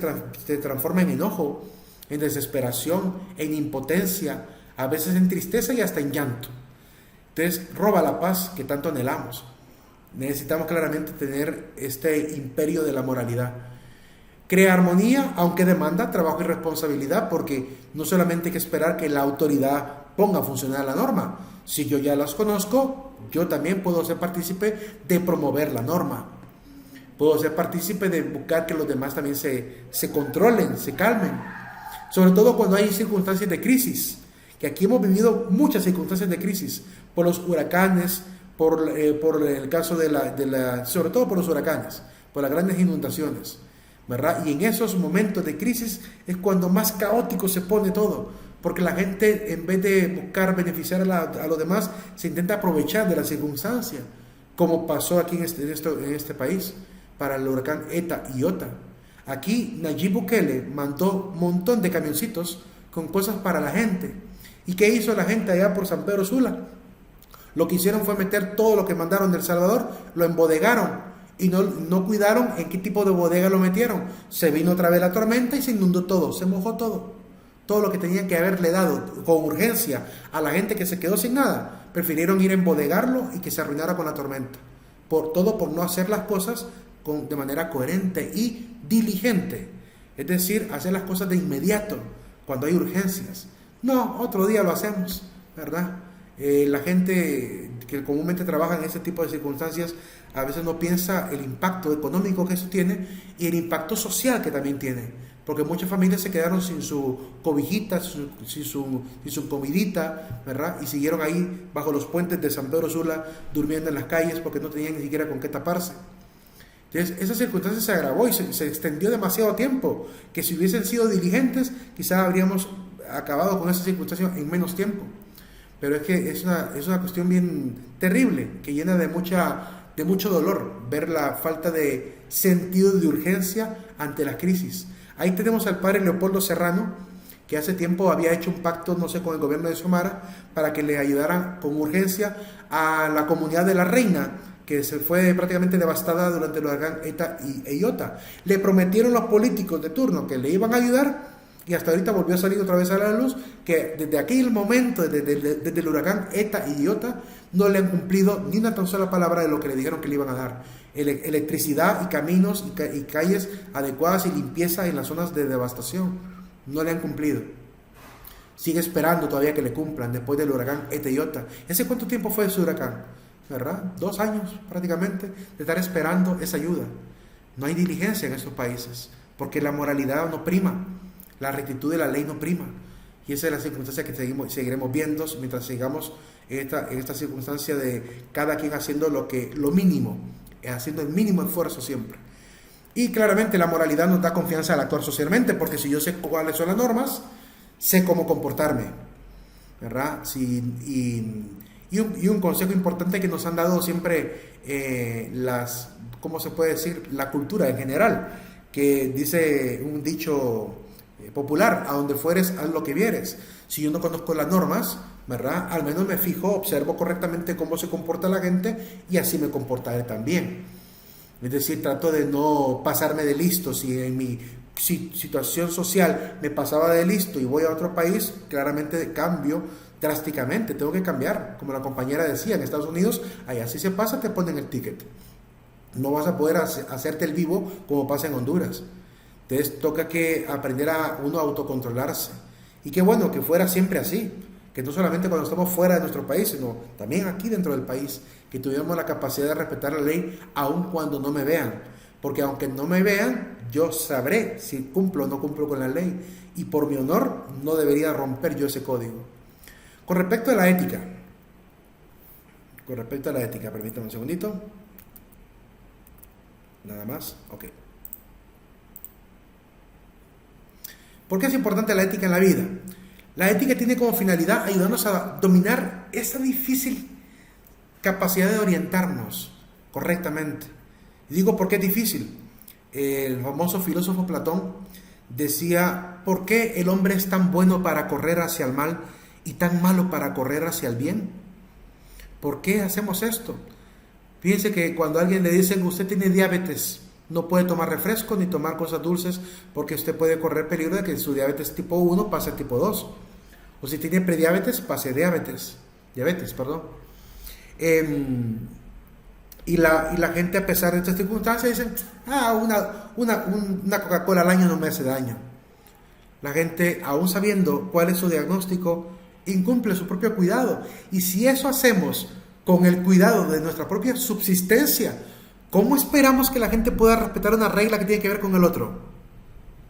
transforma en enojo, en desesperación, en impotencia, a veces en tristeza y hasta en llanto. Entonces roba la paz que tanto anhelamos. Necesitamos claramente tener este imperio de la moralidad. Crea armonía, aunque demanda trabajo y responsabilidad, porque no solamente hay que esperar que la autoridad ponga a funcionar la norma. Si yo ya las conozco, yo también puedo ser partícipe de promover la norma. Puedo ser partícipe de buscar que los demás también se controlen, se calmen. Sobre todo cuando hay circunstancias de crisis, que aquí hemos vivido muchas circunstancias de crisis, por los huracanes, por el caso sobre todo por los huracanes, por las grandes inundaciones, ¿verdad? Y en esos momentos de crisis es cuando más caótico se pone todo, porque la gente, en vez de buscar beneficiar a los demás, se intenta aprovechar de la circunstancia, como pasó aquí en este país para el huracán Eta y Iota. Aquí Nayib Bukele mandó un montón de camioncitos con cosas para la gente. ¿Y qué hizo la gente allá por San Pedro Sula? Lo que hicieron fue meter todo lo que mandaron de El Salvador, lo embodegaron y no cuidaron en qué tipo de bodega lo metieron. Se vino otra vez la tormenta y se inundó todo, se mojó todo. Todo lo que tenían que haberle dado con urgencia a la gente que se quedó sin nada, prefirieron ir a embodegarlo y que se arruinara con la tormenta. Por no hacer las cosas de manera coherente y diligente. Es decir, hacer las cosas de inmediato, cuando hay urgencias. No, otro día lo hacemos, ¿verdad? La gente que comúnmente trabaja en ese tipo de circunstancias a veces no piensa el impacto económico que eso tiene y el impacto social que también tiene, porque muchas familias se quedaron sin su cobijita, sin su comidita, ¿verdad? Y siguieron ahí bajo los puentes de San Pedro Sula durmiendo en las calles porque no tenían ni siquiera con qué taparse. Entonces, esa circunstancia se agravó y se extendió demasiado tiempo, que si hubiesen sido diligentes, quizás habríamos acabado con esa circunstancia en menos tiempo. Pero es que es una cuestión bien terrible, que llena de mucho dolor, ver la falta de sentido de urgencia ante las crisis. Ahí tenemos al padre Leopoldo Serrano, que hace tiempo había hecho un pacto, no sé, con el gobierno de Xiomara, para que le ayudaran con urgencia a la comunidad de La Reina, que se fue prácticamente devastada durante el huracán Eta e Iota. Le prometieron los políticos de turno que le iban a ayudar, y hasta ahorita volvió a salir otra vez a la luz que desde aquel momento, desde el huracán Eta y Iota, no le han cumplido ni una tan sola palabra de lo que le dijeron que le iban a dar. Electricidad y caminos y calles adecuadas y limpieza en las zonas de devastación. No le han cumplido. Sigue esperando todavía que le cumplan después del huracán Eta y Iota. ¿Ese cuánto tiempo fue ese huracán? ¿Verdad? 2 años prácticamente de estar esperando esa ayuda. No hay diligencia en estos países porque la moralidad no prima. La rectitud de la ley no prima. Y esa es la circunstancia que seguiremos viendo mientras sigamos en esta circunstancia de cada quien haciendo lo mínimo, haciendo el mínimo esfuerzo siempre. Y claramente la moralidad nos da confianza al actuar socialmente, porque si yo sé cuáles son las normas, sé cómo comportarme, ¿verdad? Y un consejo importante que nos han dado siempre ¿cómo se puede decir? La cultura en general, que dice un dicho popular: a donde fueres, haz lo que vieres. Si yo no conozco las normas, ¿verdad? Al menos me fijo, observo correctamente cómo se comporta la gente y así me comportaré también. Es decir, trato de no pasarme de listo. Si en mi situación social me pasaba de listo y voy a otro país, claramente cambio drásticamente, tengo que cambiar. Como la compañera decía, en Estados Unidos, allá si se pasa te ponen el ticket. No vas a poder hacerte el vivo como pasa en Honduras. Entonces toca que aprender a uno a autocontrolarse. Y qué bueno que fuera siempre así, que no solamente cuando estamos fuera de nuestro país, sino también aquí dentro del país, que tuviéramos la capacidad de respetar la ley aun cuando no me vean. Porque aunque no me vean, yo sabré si cumplo o no cumplo con la ley. Y por mi honor no debería romper yo ese código. Con respecto a la ética, permítanme un segundito. Nada más, ok. ¿Por qué es importante la ética en la vida? La ética tiene como finalidad ayudarnos a dominar esa difícil capacidad de orientarnos correctamente. Y digo, ¿por qué es difícil? El famoso filósofo Platón decía, ¿por qué el hombre es tan bueno para correr hacia el mal y tan malo para correr hacia el bien? ¿Por qué hacemos esto? Fíjense que cuando a alguien le dicen, usted tiene diabetes, no puede tomar refresco ni tomar cosas dulces porque usted puede correr peligro de que su diabetes tipo 1 pase a tipo 2. O si tiene prediabetes, pase a diabetes, perdón. Y la gente, a pesar de estas circunstancias, dicen, una Coca-Cola al año no me hace daño. La gente, aún sabiendo cuál es su diagnóstico, incumple su propio cuidado. Y si eso hacemos con el cuidado de nuestra propia subsistencia, ¿cómo esperamos que la gente pueda respetar una regla que tiene que ver con el otro?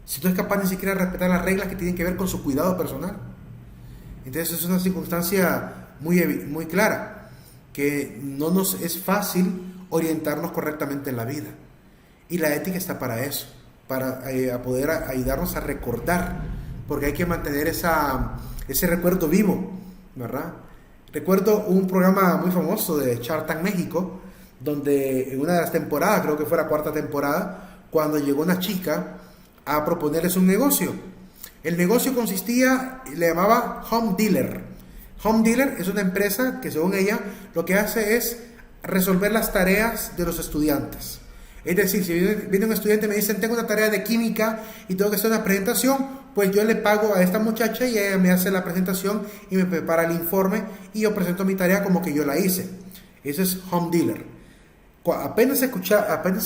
Si no es capaz ni siquiera de respetar las reglas que tienen que ver con su cuidado personal. Entonces es una circunstancia muy clara, que no nos es fácil orientarnos correctamente en la vida. Y la ética está para eso, para poder ayudarnos a recordar, porque hay que mantener ese recuerdo vivo, ¿verdad? Recuerdo un programa muy famoso de Shark Tank México, donde en una de las temporadas, creo que fue la 4ª temporada, cuando llegó una chica a proponerles un negocio. El negocio consistía, le llamaba Home Dealer. Home Dealer es una empresa que, según ella, lo que hace es resolver las tareas de los estudiantes. Es decir, si viene un estudiante y me dicen, tengo una tarea de química y tengo que hacer una presentación, pues yo le pago a esta muchacha y ella me hace la presentación y me prepara el informe y yo presento mi tarea como que yo la hice. Eso es Home Dealer. Apenas se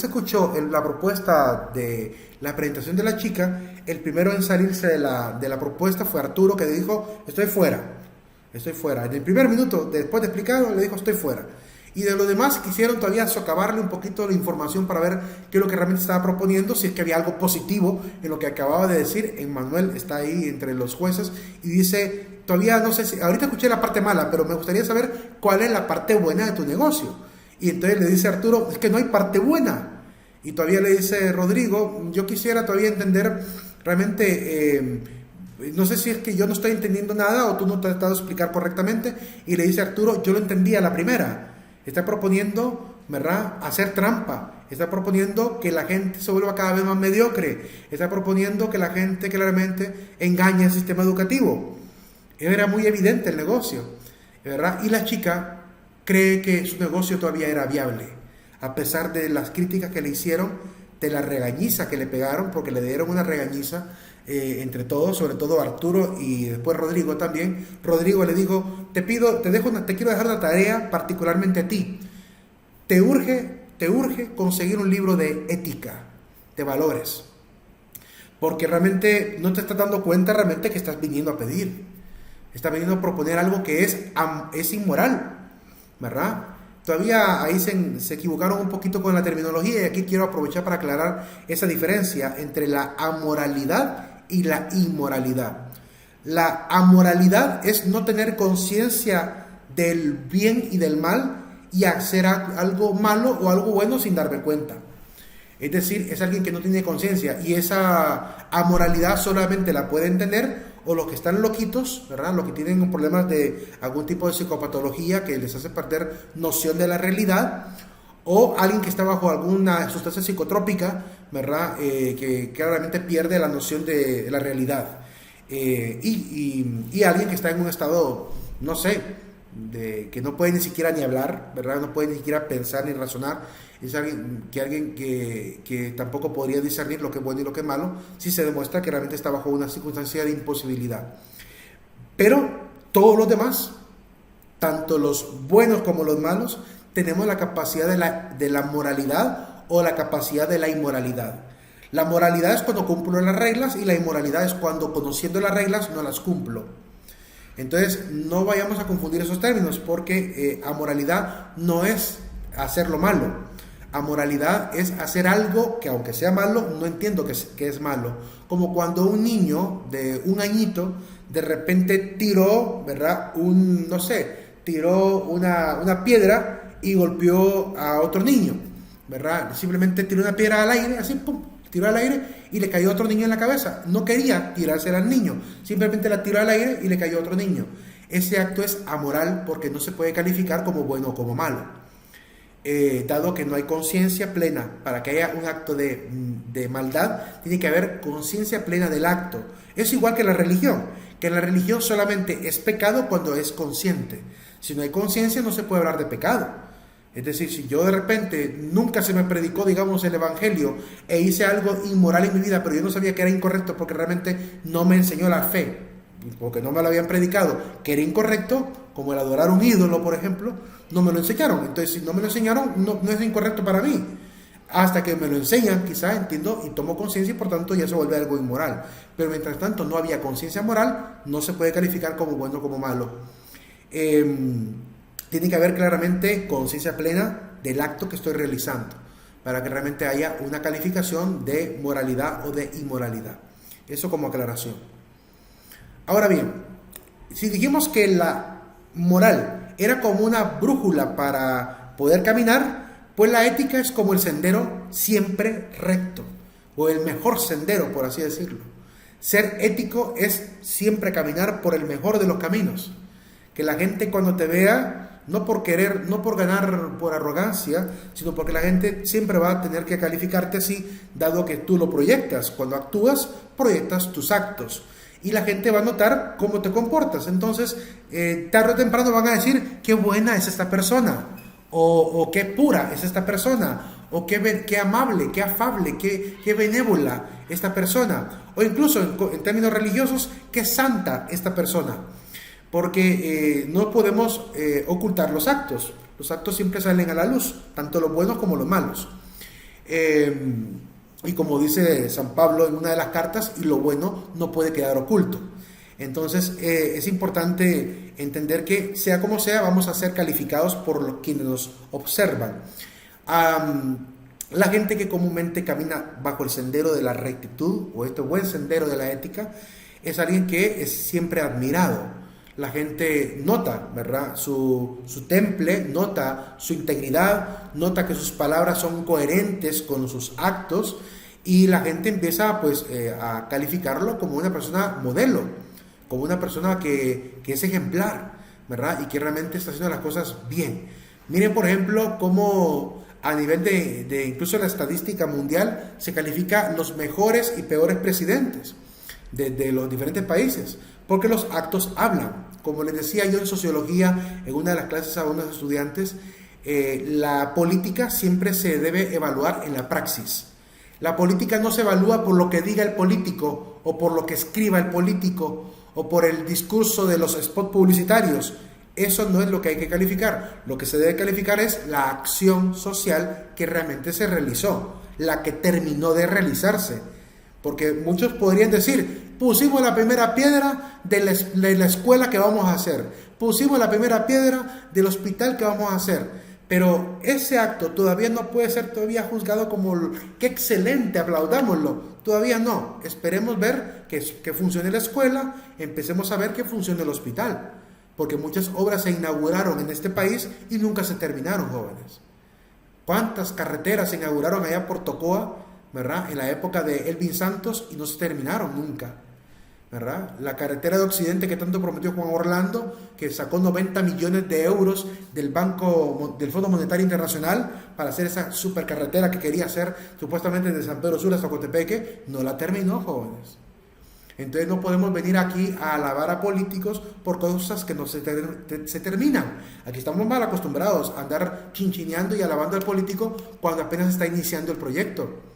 escuchó la propuesta de la presentación de la chica, el primero en salirse de la propuesta fue Arturo, que le dijo, estoy fuera. En el primer minuto, después de explicarlo, le dijo, estoy fuera. Y de los demás quisieron todavía socavarle un poquito la información para ver qué es lo que realmente estaba proponiendo, si es que había algo positivo en lo que acababa de decir. Emmanuel está ahí entre los jueces y dice, todavía no sé si, ahorita escuché la parte mala, pero me gustaría saber cuál es la parte buena de tu negocio. Y entonces le dice Arturo, es que no hay parte buena. Y todavía le dice Rodrigo, yo quisiera todavía entender realmente, no sé si es que yo no estoy entendiendo nada o tú no te has dado a explicar correctamente. Y le dice Arturo, yo lo entendí a la primera. Está proponiendo, ¿verdad?, hacer trampa. Está proponiendo que la gente se vuelva cada vez más mediocre. Está proponiendo que la gente claramente engañe al sistema educativo. Era muy evidente el negocio, ¿verdad? Y la chica cree que su negocio todavía era viable, a pesar de las críticas que le hicieron, de la regañiza que le pegaron, porque le dieron una regañiza entre todos, sobre todo Arturo y después Rodrigo también. Rodrigo le dijo, te quiero dejar una tarea particularmente a ti. Te urge conseguir un libro de ética, de valores, porque realmente no te estás dando cuenta realmente que estás viniendo a pedir. Estás viniendo a proponer algo que es inmoral, ¿verdad? Todavía ahí se equivocaron un poquito con la terminología y aquí quiero aprovechar para aclarar esa diferencia entre la amoralidad y la inmoralidad. La amoralidad es no tener conciencia del bien y del mal y hacer algo malo o algo bueno sin darme cuenta. Es decir, es alguien que no tiene conciencia y esa amoralidad solamente la pueden tener o los que están loquitos, ¿verdad? Los que tienen problemas de algún tipo de psicopatología que les hace perder noción de la realidad, o alguien que está bajo alguna sustancia psicotrópica, ¿verdad? Que claramente pierde la noción de la realidad. Y alguien que está en un estado, no sé, que no puede ni siquiera ni hablar, ¿verdad? No puede ni siquiera pensar ni razonar. Es alguien que tampoco podría discernir lo que es bueno y lo que es malo si se demuestra que realmente está bajo una circunstancia de imposibilidad. Pero todos los demás, tanto los buenos como los malos, tenemos la capacidad de la moralidad o la capacidad de la inmoralidad. La moralidad es cuando cumplo las reglas y la inmoralidad es cuando, conociendo las reglas, no las cumplo. Entonces no vayamos a confundir esos términos, porque amoralidad no es hacer lo malo. Amoralidad es hacer algo que, aunque sea malo, no entiendo que es malo. Como cuando un niño de 1 añito de repente tiró, ¿verdad?, tiró una piedra y golpeó a otro niño, ¿verdad? Simplemente tiró una piedra al aire, así, pum, tiró al aire y le cayó a otro niño en la cabeza. No quería tirársela al niño, simplemente la tiró al aire y le cayó a otro niño. Ese acto es amoral porque no se puede calificar como bueno o como malo. dado que no hay conciencia plena. Para que haya un acto de maldad, tiene que haber conciencia plena del acto. Es igual que la religión, que la religión solamente es pecado cuando es consciente. Si no hay conciencia, no se puede hablar de pecado. Es decir, si yo de repente nunca se me predicó, digamos, el evangelio e hice algo inmoral en mi vida, pero yo no sabía que era incorrecto porque realmente no me enseñó la fe, porque no me lo habían predicado, que era incorrecto, como el adorar un ídolo, por ejemplo, no me lo enseñaron. Entonces, si no me lo enseñaron, no es incorrecto para mí. Hasta que me lo enseñan, quizá entiendo y tomo conciencia y por tanto ya se vuelve algo inmoral. Pero mientras tanto no había conciencia moral, no se puede calificar como bueno o como malo. Tiene que haber claramente conciencia plena del acto que estoy realizando para que realmente haya una calificación de moralidad o de inmoralidad. Eso como aclaración. Ahora bien, si dijimos que la moral era como una brújula para poder caminar, pues la ética es como el sendero siempre recto, o el mejor sendero, por así decirlo. Ser ético es siempre caminar por el mejor de los caminos. Que la gente cuando te vea, no por querer, no por ganar por arrogancia, sino porque la gente siempre va a tener que calificarte así, dado que tú lo proyectas. Cuando actúas, proyectas tus actos. Y la gente va a notar cómo te comportas. Entonces, tarde o temprano van a decir, qué buena es esta persona, o qué pura es esta persona, o qué amable, qué afable, qué benévola esta persona, o incluso en términos religiosos, qué santa esta persona. Porque no podemos ocultar los actos. Los actos siempre salen a la luz, tanto los buenos como los malos. Y como dice San Pablo en una de las cartas, y lo bueno no puede quedar oculto. Entonces es importante entender que sea como sea, vamos a ser calificados por quienes nos observan. La gente que comúnmente camina bajo el sendero de la rectitud, o este buen sendero de la ética, es alguien que es siempre admirado. La gente nota, ¿verdad?, su temple, nota su integridad, nota que sus palabras son coherentes con sus actos, y la gente empieza pues a calificarlo como una persona modelo, como una persona que es ejemplar, ¿verdad?, y que realmente está haciendo las cosas bien. Miren, por ejemplo, cómo a nivel de incluso la estadística mundial se califica los mejores y peores presidentes de los diferentes países, porque los actos hablan. Como les decía yo en sociología, en una de las clases a unos estudiantes, la política siempre se debe evaluar en la praxis. La política no se evalúa por lo que diga el político, o por lo que escriba el político, o por el discurso de los spots publicitarios. Eso no es lo que hay que calificar. Lo que se debe calificar es la acción social que realmente se realizó, la que terminó de realizarse. Porque muchos podrían decir, pusimos la primera piedra de la escuela que vamos a hacer, pusimos la primera piedra del hospital que vamos a hacer, pero ese acto todavía no puede ser todavía juzgado como qué excelente, aplaudámoslo. Todavía no. Esperemos ver que funcione la escuela, empecemos a ver que funcione el hospital, porque muchas obras se inauguraron en este país y nunca se terminaron, jóvenes. ¿Cuántas carreteras se inauguraron allá por Tocoa, ¿verdad?, en la época de Elvin Santos, y no se terminaron nunca, ¿verdad? La carretera de Occidente que tanto prometió Juan Orlando, que sacó 90 millones de euros del Fondo Monetario Internacional para hacer esa supercarretera que quería hacer supuestamente de San Pedro Sula hasta Cotepeque, no la terminó, jóvenes. Entonces no podemos venir aquí a alabar a políticos por cosas que no se terminan. Aquí estamos mal acostumbrados a andar chinchineando y alabando al político cuando apenas está iniciando el proyecto.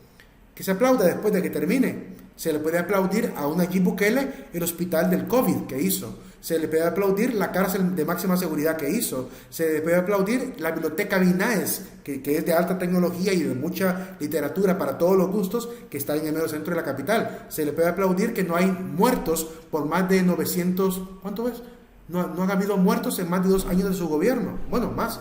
Que se aplauda después de que termine. Se le puede aplaudir a una Nayib Bukele el hospital del COVID que hizo. Se le puede aplaudir la cárcel de máxima seguridad que hizo. Se le puede aplaudir la biblioteca Binaes, que es de alta tecnología y de mucha literatura para todos los gustos, que está en el medio centro de la capital. Se le puede aplaudir que no hay muertos por más de 900... ¿Cuánto es? No han habido muertos en más de 2 años de su gobierno. Bueno, más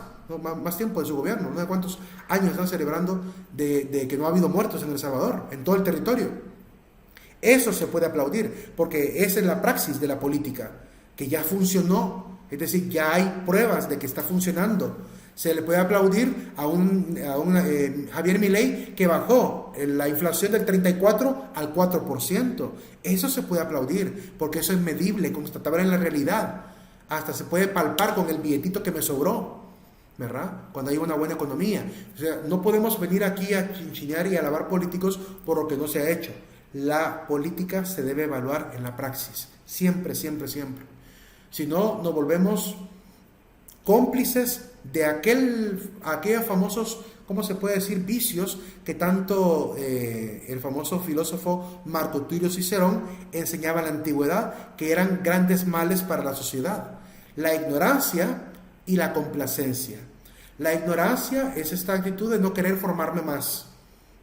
tiempo de su gobierno. No sé cuántos años están celebrando de que no ha habido muertos en El Salvador, en todo el territorio. Eso se puede aplaudir, porque esa es la praxis de la política, que ya funcionó, es decir, ya hay pruebas de que está funcionando. Se le puede aplaudir a un Javier Milei, que bajó la inflación del 34 al 4%. Eso se puede aplaudir, porque eso es medible, constatable en la realidad. Hasta se puede palpar con el billetito que me sobró, ¿verdad? Cuando hay una buena economía. O sea, no podemos venir aquí a chinchinear y a alabar políticos por lo que no se ha hecho. La política se debe evaluar en la praxis, siempre, siempre, siempre. Si no, nos volvemos cómplices de aquellos famosos, ¿cómo se puede decir?, vicios que tanto el famoso filósofo Marco Tulio Cicerón enseñaba en la antigüedad, que eran grandes males para la sociedad: la ignorancia y la complacencia. La ignorancia es esta actitud de no querer formarme más,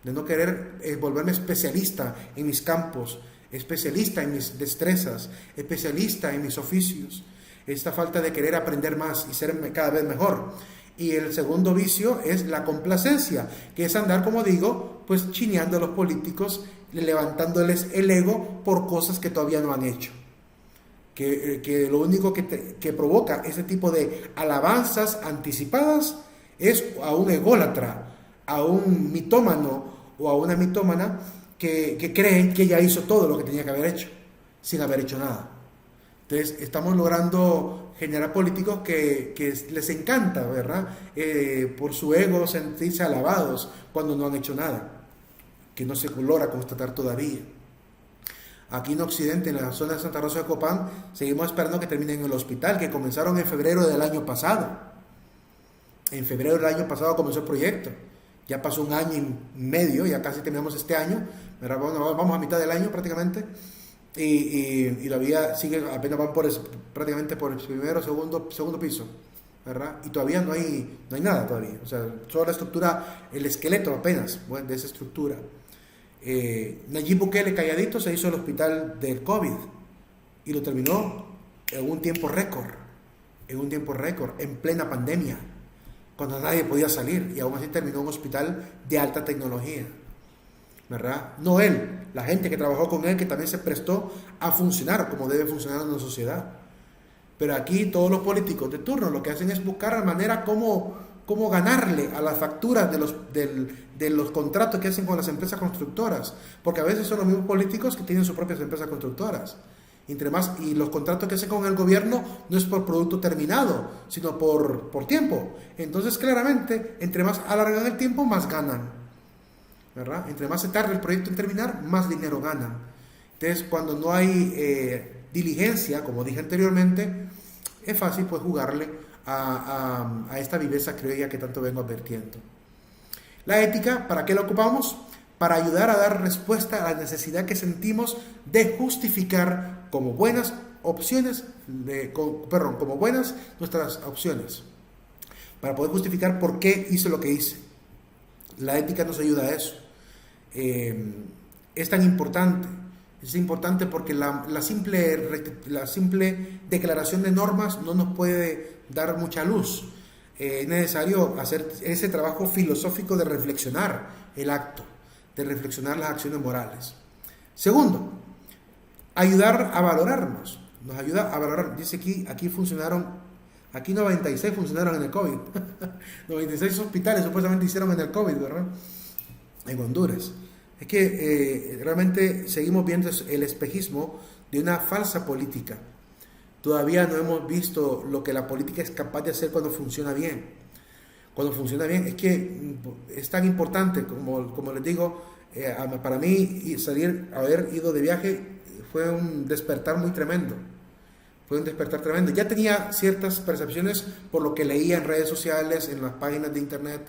de no querer volverme especialista en mis campos, especialista en mis destrezas, especialista en mis oficios. Esta falta de querer aprender más y ser cada vez mejor. Y el segundo vicio es la complacencia, que es andar, como digo, pues chineando a los políticos, levantándoles el ego por cosas que todavía no han hecho. Que lo único que provoca ese tipo de alabanzas anticipadas es a un ególatra, a un mitómano o a una mitómana que creen que ya hizo todo lo que tenía que haber hecho, sin haber hecho nada. Entonces estamos logrando generar políticos que les encanta, ¿verdad? Por su ego sentirse alabados cuando no han hecho nada, que no se logra constatar todavía. Aquí en Occidente, en la zona de Santa Rosa de Copán, seguimos esperando que terminen en el hospital, que comenzaron en febrero del año pasado. En febrero del año pasado comenzó el proyecto. Ya pasó un año y medio, ya casi terminamos este año, ¿verdad? Vamos a mitad del año prácticamente. Y todavía sigue, apenas van prácticamente por el primero, segundo piso, ¿verdad? Y todavía no hay nada todavía. O sea, solo la estructura, el esqueleto apenas, bueno, de esa estructura. Nayib Bukele, calladito, se hizo el hospital del COVID y lo terminó en un tiempo récord, en plena pandemia, cuando nadie podía salir, y aún así terminó un hospital de alta tecnología, ¿verdad? No él, la gente que trabajó con él, que también se prestó a funcionar como debe funcionar en una sociedad. Pero aquí todos los políticos de turno lo que hacen es buscar la manera cómo ganarle a las facturas de los contratos que hacen con las empresas constructoras, porque a veces son los mismos políticos que tienen sus propias empresas constructoras. Y los contratos que hacen con el gobierno no es por producto terminado, sino por tiempo. Entonces, claramente, entre más alargan el tiempo, más ganan, ¿verdad? Entre más se tarda el proyecto en terminar, más dinero ganan. Entonces, cuando no hay diligencia, como dije anteriormente, es fácil pues jugarle a esta viveza criolla que tanto vengo advirtiendo. La ética, ¿para qué la ocupamos? Para ayudar a dar respuesta a la necesidad que sentimos de justificar como buenas opciones, como buenas nuestras opciones, para poder justificar por qué hice lo que hice. La ética nos ayuda a eso. Es tan importante. Es importante porque la simple declaración de normas no nos puede dar mucha luz. Es necesario hacer ese trabajo filosófico de reflexionar el acto, de reflexionar las acciones morales. Segundo, ayudar a valorarnos. Nos ayuda a valorar. Dice aquí 96 funcionaron en el COVID. 96 hospitales supuestamente hicieron en el COVID, ¿verdad? En Honduras. Es que realmente seguimos viendo el espejismo de una falsa política. Todavía no hemos visto lo que la política es capaz de hacer cuando funciona bien. Cuando funciona bien, es que es tan importante, como les digo, para mí haber ido de viaje fue un despertar muy tremendo. Fue un despertar tremendo. Ya tenía ciertas percepciones por lo que leía en redes sociales, en las páginas de internet,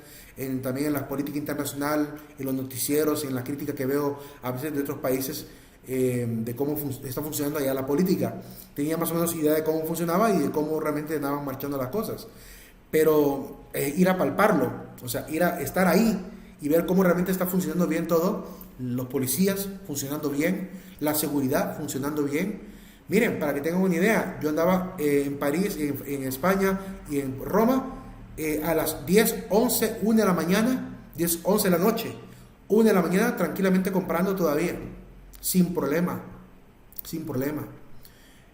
también en la política internacional, en los noticieros, en la crítica que veo a veces de otros países, de cómo está funcionando allá la política. Tenía más o menos idea de cómo funcionaba y de cómo realmente andaban marchando las cosas. Pero ir a palparlo, o sea, ir a estar ahí y ver cómo realmente está funcionando bien todo, los policías funcionando bien, la seguridad funcionando bien. Miren, para que tengan una idea, yo andaba en París, en España y en Roma a las 10, 11, 1 de la mañana, 10, 11 de la noche, 1 de la mañana tranquilamente comprando todavía, sin problema.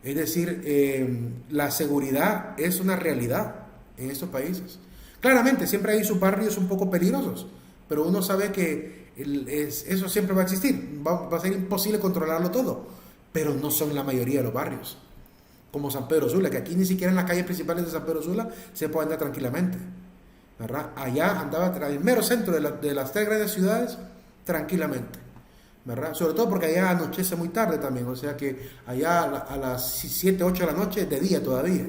Es decir, la seguridad es una realidad en estos países. Claramente, siempre hay sus barrios un poco peligrosos, pero uno sabe que eso siempre va a existir, va a ser imposible controlarlo todo. Pero no son la mayoría de los barrios, como San Pedro Sula, que aquí ni siquiera en las calles principales de San Pedro Sula se puede andar tranquilamente. ¿verdad? Allá andaba en el mero centro de las 3 grandes ciudades tranquilamente, ¿verdad? Sobre todo porque allá anochece muy tarde también, o sea que allá a las 7, 8 de la noche es de día todavía.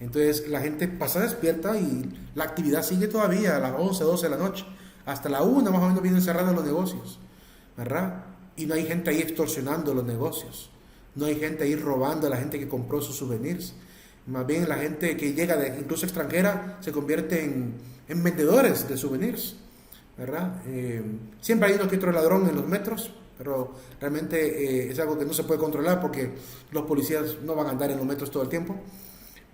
Entonces la gente pasa despierta y la actividad sigue todavía a las 11, 12 de la noche. Hasta la 1 más o menos vienen cerrando los negocios, ¿verdad? Y no hay gente ahí extorsionando los negocios. No hay gente ahí robando a la gente que compró sus souvenirs. Más bien la gente que llega, incluso extranjera, se convierte en vendedores de souvenirs, ¿verdad? Siempre hay uno que otro ladrón en los metros, pero realmente es algo que no se puede controlar porque los policías no van a andar en los metros todo el tiempo,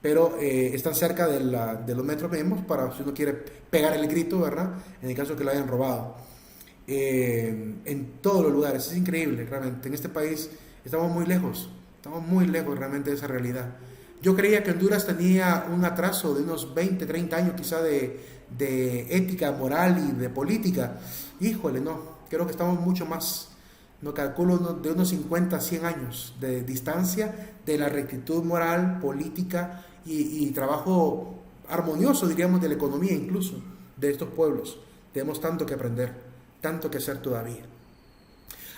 pero están cerca de los metros mismos para si uno quiere pegar el grito, ¿verdad? En el caso que lo hayan robado. En todos los lugares, es increíble realmente. En este país estamos muy lejos realmente de esa realidad. Yo creía que Honduras tenía un atraso de unos 20, 30 años quizá de ética, moral y de política. Híjole, no, creo que estamos mucho más, no calculo de unos 50, 100 años de distancia de la rectitud moral, política y trabajo armonioso, diríamos, de la economía incluso, de estos pueblos. Tenemos tanto que aprender, tanto que hacer todavía.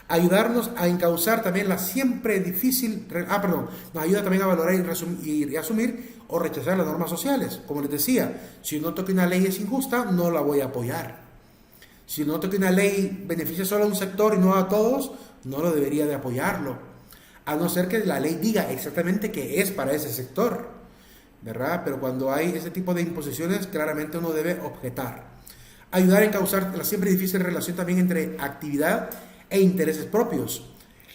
Ayudarnos a encauzar también la siempre difícil, nos ayuda también a valorar y asumir o rechazar las normas sociales. Como les decía, si no toque una ley es injusta, no la voy a apoyar. Si no toque una ley beneficia solo a un sector y no a todos, no lo debería de apoyarlo. A no ser que la ley diga exactamente que es para ese sector, ¿verdad? Pero cuando hay ese tipo de imposiciones, claramente uno debe objetar. Ayudar a encauzar la siempre difícil relación también entre actividad e intereses propios.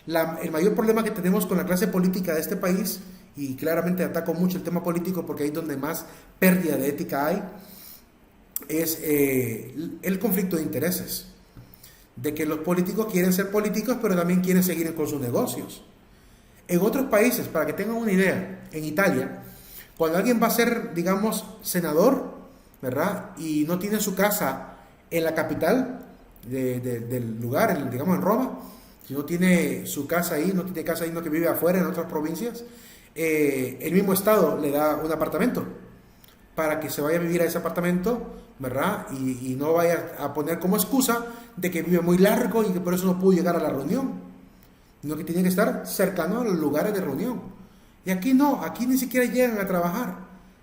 El mayor problema que tenemos con la clase política de este país, y claramente ataco mucho el tema político porque ahí es donde más pérdida de ética hay, es el conflicto de intereses. De que los políticos quieren ser políticos, pero también quieren seguir con sus negocios. En otros países, para que tengan una idea, en Italia, cuando alguien va a ser, digamos, senador, ¿verdad? Y no tiene su casa en la capital del lugar, digamos en Roma, si no tiene su casa ahí, no tiene casa ahí, no que vive afuera en otras provincias, el mismo Estado le da un apartamento para que se vaya a vivir a ese apartamento, ¿verdad? Y no vaya a poner como excusa de que vive muy largo y que por eso no pudo llegar a la reunión, sino que tiene que estar cercano a los lugares de reunión. Y aquí no, aquí ni siquiera llegan a trabajar,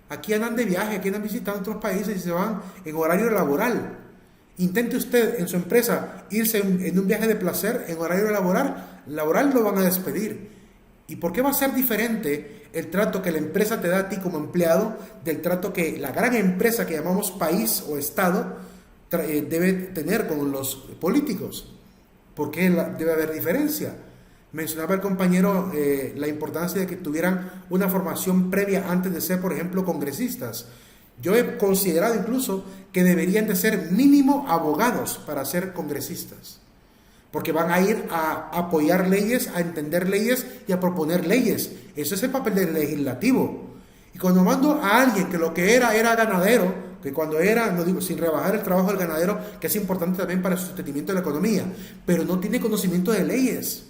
aquí andan de viaje, aquí andan visitando otros países y se van en horario laboral. Intente usted en su empresa irse en un viaje de placer en horario laboral lo van a despedir. ¿Y por qué va a ser diferente el trato que la empresa te da a ti como empleado del trato que la gran empresa que llamamos país o Estado debe tener con los políticos? ¿Por qué debe haber diferencia? Mencionaba el compañero la importancia de que tuvieran una formación previa antes de ser, por ejemplo, congresistas. Yo he considerado incluso que deberían de ser mínimo abogados para ser congresistas, porque van a ir a apoyar leyes, a entender leyes y a proponer leyes. Ese es el papel del legislativo. Y cuando mando a alguien que lo que era ganadero, que cuando era, no digo sin rebajar el trabajo del ganadero, que es importante también para el sostenimiento de la economía, pero no tiene conocimiento de leyes.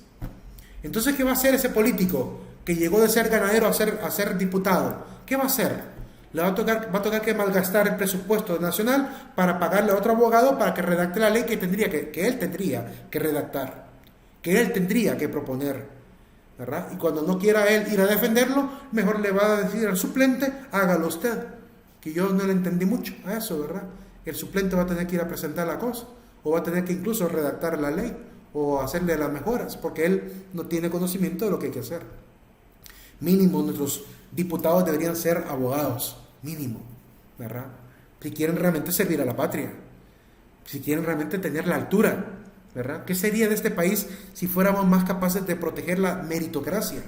Entonces, ¿qué va a hacer ese político que llegó de ser ganadero a ser diputado? ¿Qué va a hacer? Le va a tocar que malgastar el presupuesto nacional para pagarle a otro abogado para que redacte la ley que él tendría que redactar, que él tendría que proponer, ¿verdad? Y cuando no quiera él ir a defenderlo, mejor le va a decir al suplente, hágalo usted, que yo no le entendí mucho a eso, ¿verdad? El suplente va a tener que ir a presentar la cosa, o va a tener que incluso redactar la ley, o hacerle las mejoras, porque él no tiene conocimiento de lo que hay que hacer. Mínimo, nuestros diputados deberían ser abogados, mínimo, ¿verdad? Si quieren realmente servir a la patria, si quieren realmente tener la altura, ¿verdad? ¿Qué sería de este país si fuéramos más capaces de proteger la meritocracia?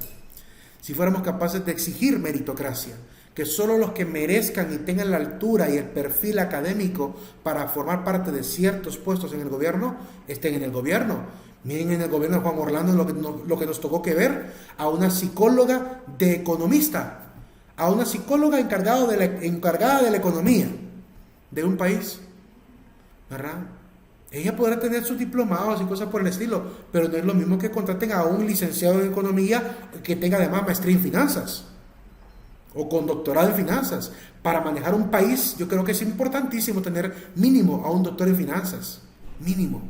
Si fuéramos capaces de exigir meritocracia, que solo los que merezcan y tengan la altura y el perfil académico para formar parte de ciertos puestos en el gobierno, estén en el gobierno. Miren en el gobierno de Juan Orlando lo que nos tocó que ver a una psicóloga de economista, a una psicóloga encargada de la economía de un país, ¿verdad? Ella podrá tener sus diplomados y cosas por el estilo, pero no es lo mismo que contraten a un licenciado en economía que tenga además maestría en finanzas. o con doctorado en finanzas. Para manejar un país, yo creo que es importantísimo tener mínimo a un doctor en finanzas. Mínimo,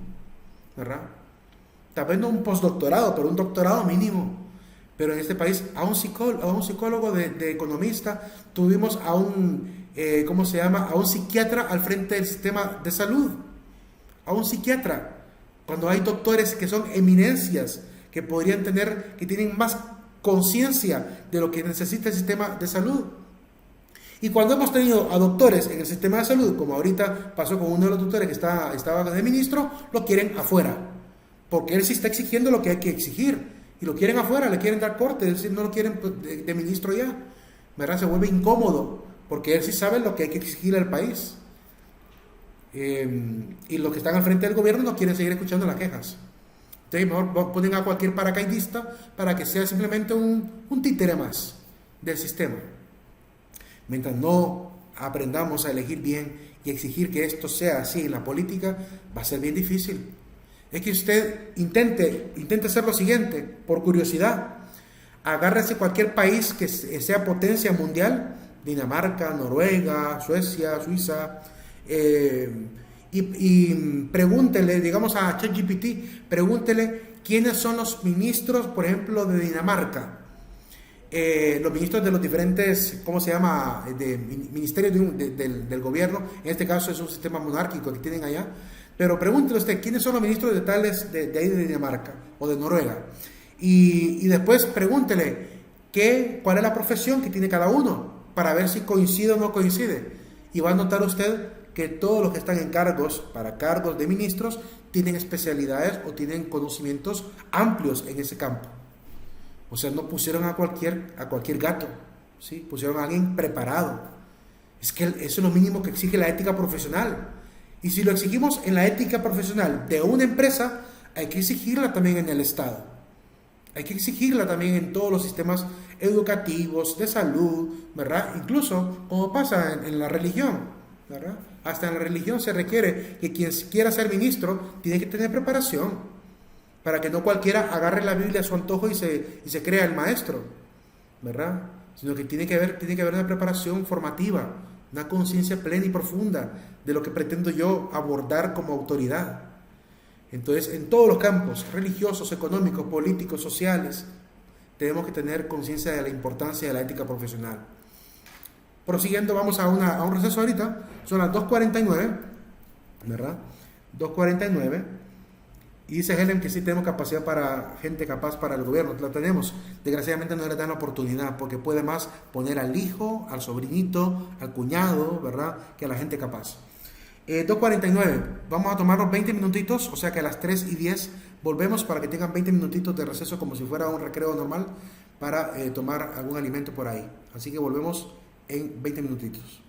¿verdad? Tal vez no un postdoctorado, pero un doctorado mínimo. Pero en este país, a un psicólogo de economista, tuvimos a un, ¿cómo se llama? A un psiquiatra al frente del sistema de salud. A un psiquiatra. Cuando hay doctores que son eminencias, que podrían tener, que tienen más conciencia de lo que necesita el sistema de salud. Y cuando hemos tenido a doctores en el sistema de salud, como ahorita pasó con uno de los doctores que estaba de ministro, lo quieren afuera, porque él sí está exigiendo lo que hay que exigir, y lo quieren afuera, le quieren dar corte, es decir, no lo quieren de ministro ya, ¿verdad? Se vuelve incómodo, porque él sí sabe lo que hay que exigir al país. Y los que están al frente del gobierno no quieren seguir escuchando las quejas. Entonces mejor ponen a cualquier paracaidista para que sea simplemente un títere más del sistema. Mientras no aprendamos a elegir bien y exigir que esto sea así en la política, va a ser bien difícil. Es que usted intente hacer lo siguiente, por curiosidad. Agárrese cualquier país que sea potencia mundial, Dinamarca, Noruega, Suecia, Suiza, y pregúntele, digamos a ChatGPT, pregúntele quiénes son los ministros, por ejemplo, de Dinamarca, los ministros de los diferentes, ¿cómo se llama?, de ministerios del gobierno. En este caso es un sistema monárquico que tienen allá, pero pregúntele usted quiénes son los ministros de tales de ahí de Dinamarca o de Noruega, y después pregúntele cuál es la profesión que tiene cada uno, para ver si coincide o no coincide, y va a notar usted que todos los que están en cargos de ministros tienen especialidades o tienen conocimientos amplios en ese campo. O sea, no pusieron a cualquier gato, ¿sí? Pusieron a alguien preparado. Es que eso es lo mínimo que exige la ética profesional. Y si lo exigimos en la ética profesional de una empresa, hay que exigirla también en el Estado. Hay que exigirla también en todos los sistemas educativos, de salud, ¿verdad? Incluso como pasa en la religión, ¿verdad? Hasta en la religión se requiere que quien quiera ser ministro tiene que tener preparación, para que no cualquiera agarre la Biblia a su antojo y se crea el maestro, ¿verdad? Sino que tiene que haber una preparación formativa, una conciencia plena y profunda de lo que pretendo yo abordar como autoridad. Entonces, en todos los campos, religiosos, económicos, políticos, sociales, tenemos que tener conciencia de la importancia de la ética profesional. Prosiguiendo, vamos a un receso ahorita. Son las 2:49, ¿verdad? 2:49. Y dice Helen que sí tenemos capacidad para gente capaz para el gobierno. La tenemos. Desgraciadamente no le dan la oportunidad, porque puede más poner al hijo, al sobrinito, al cuñado, ¿verdad?, que a la gente capaz. 2:49. Vamos a tomarnos 20 minutitos, o sea que a las 3:10 volvemos para que tengan 20 minutitos de receso como si fuera un recreo normal para tomar algún alimento por ahí. Así que volvemos en 20 minutitos.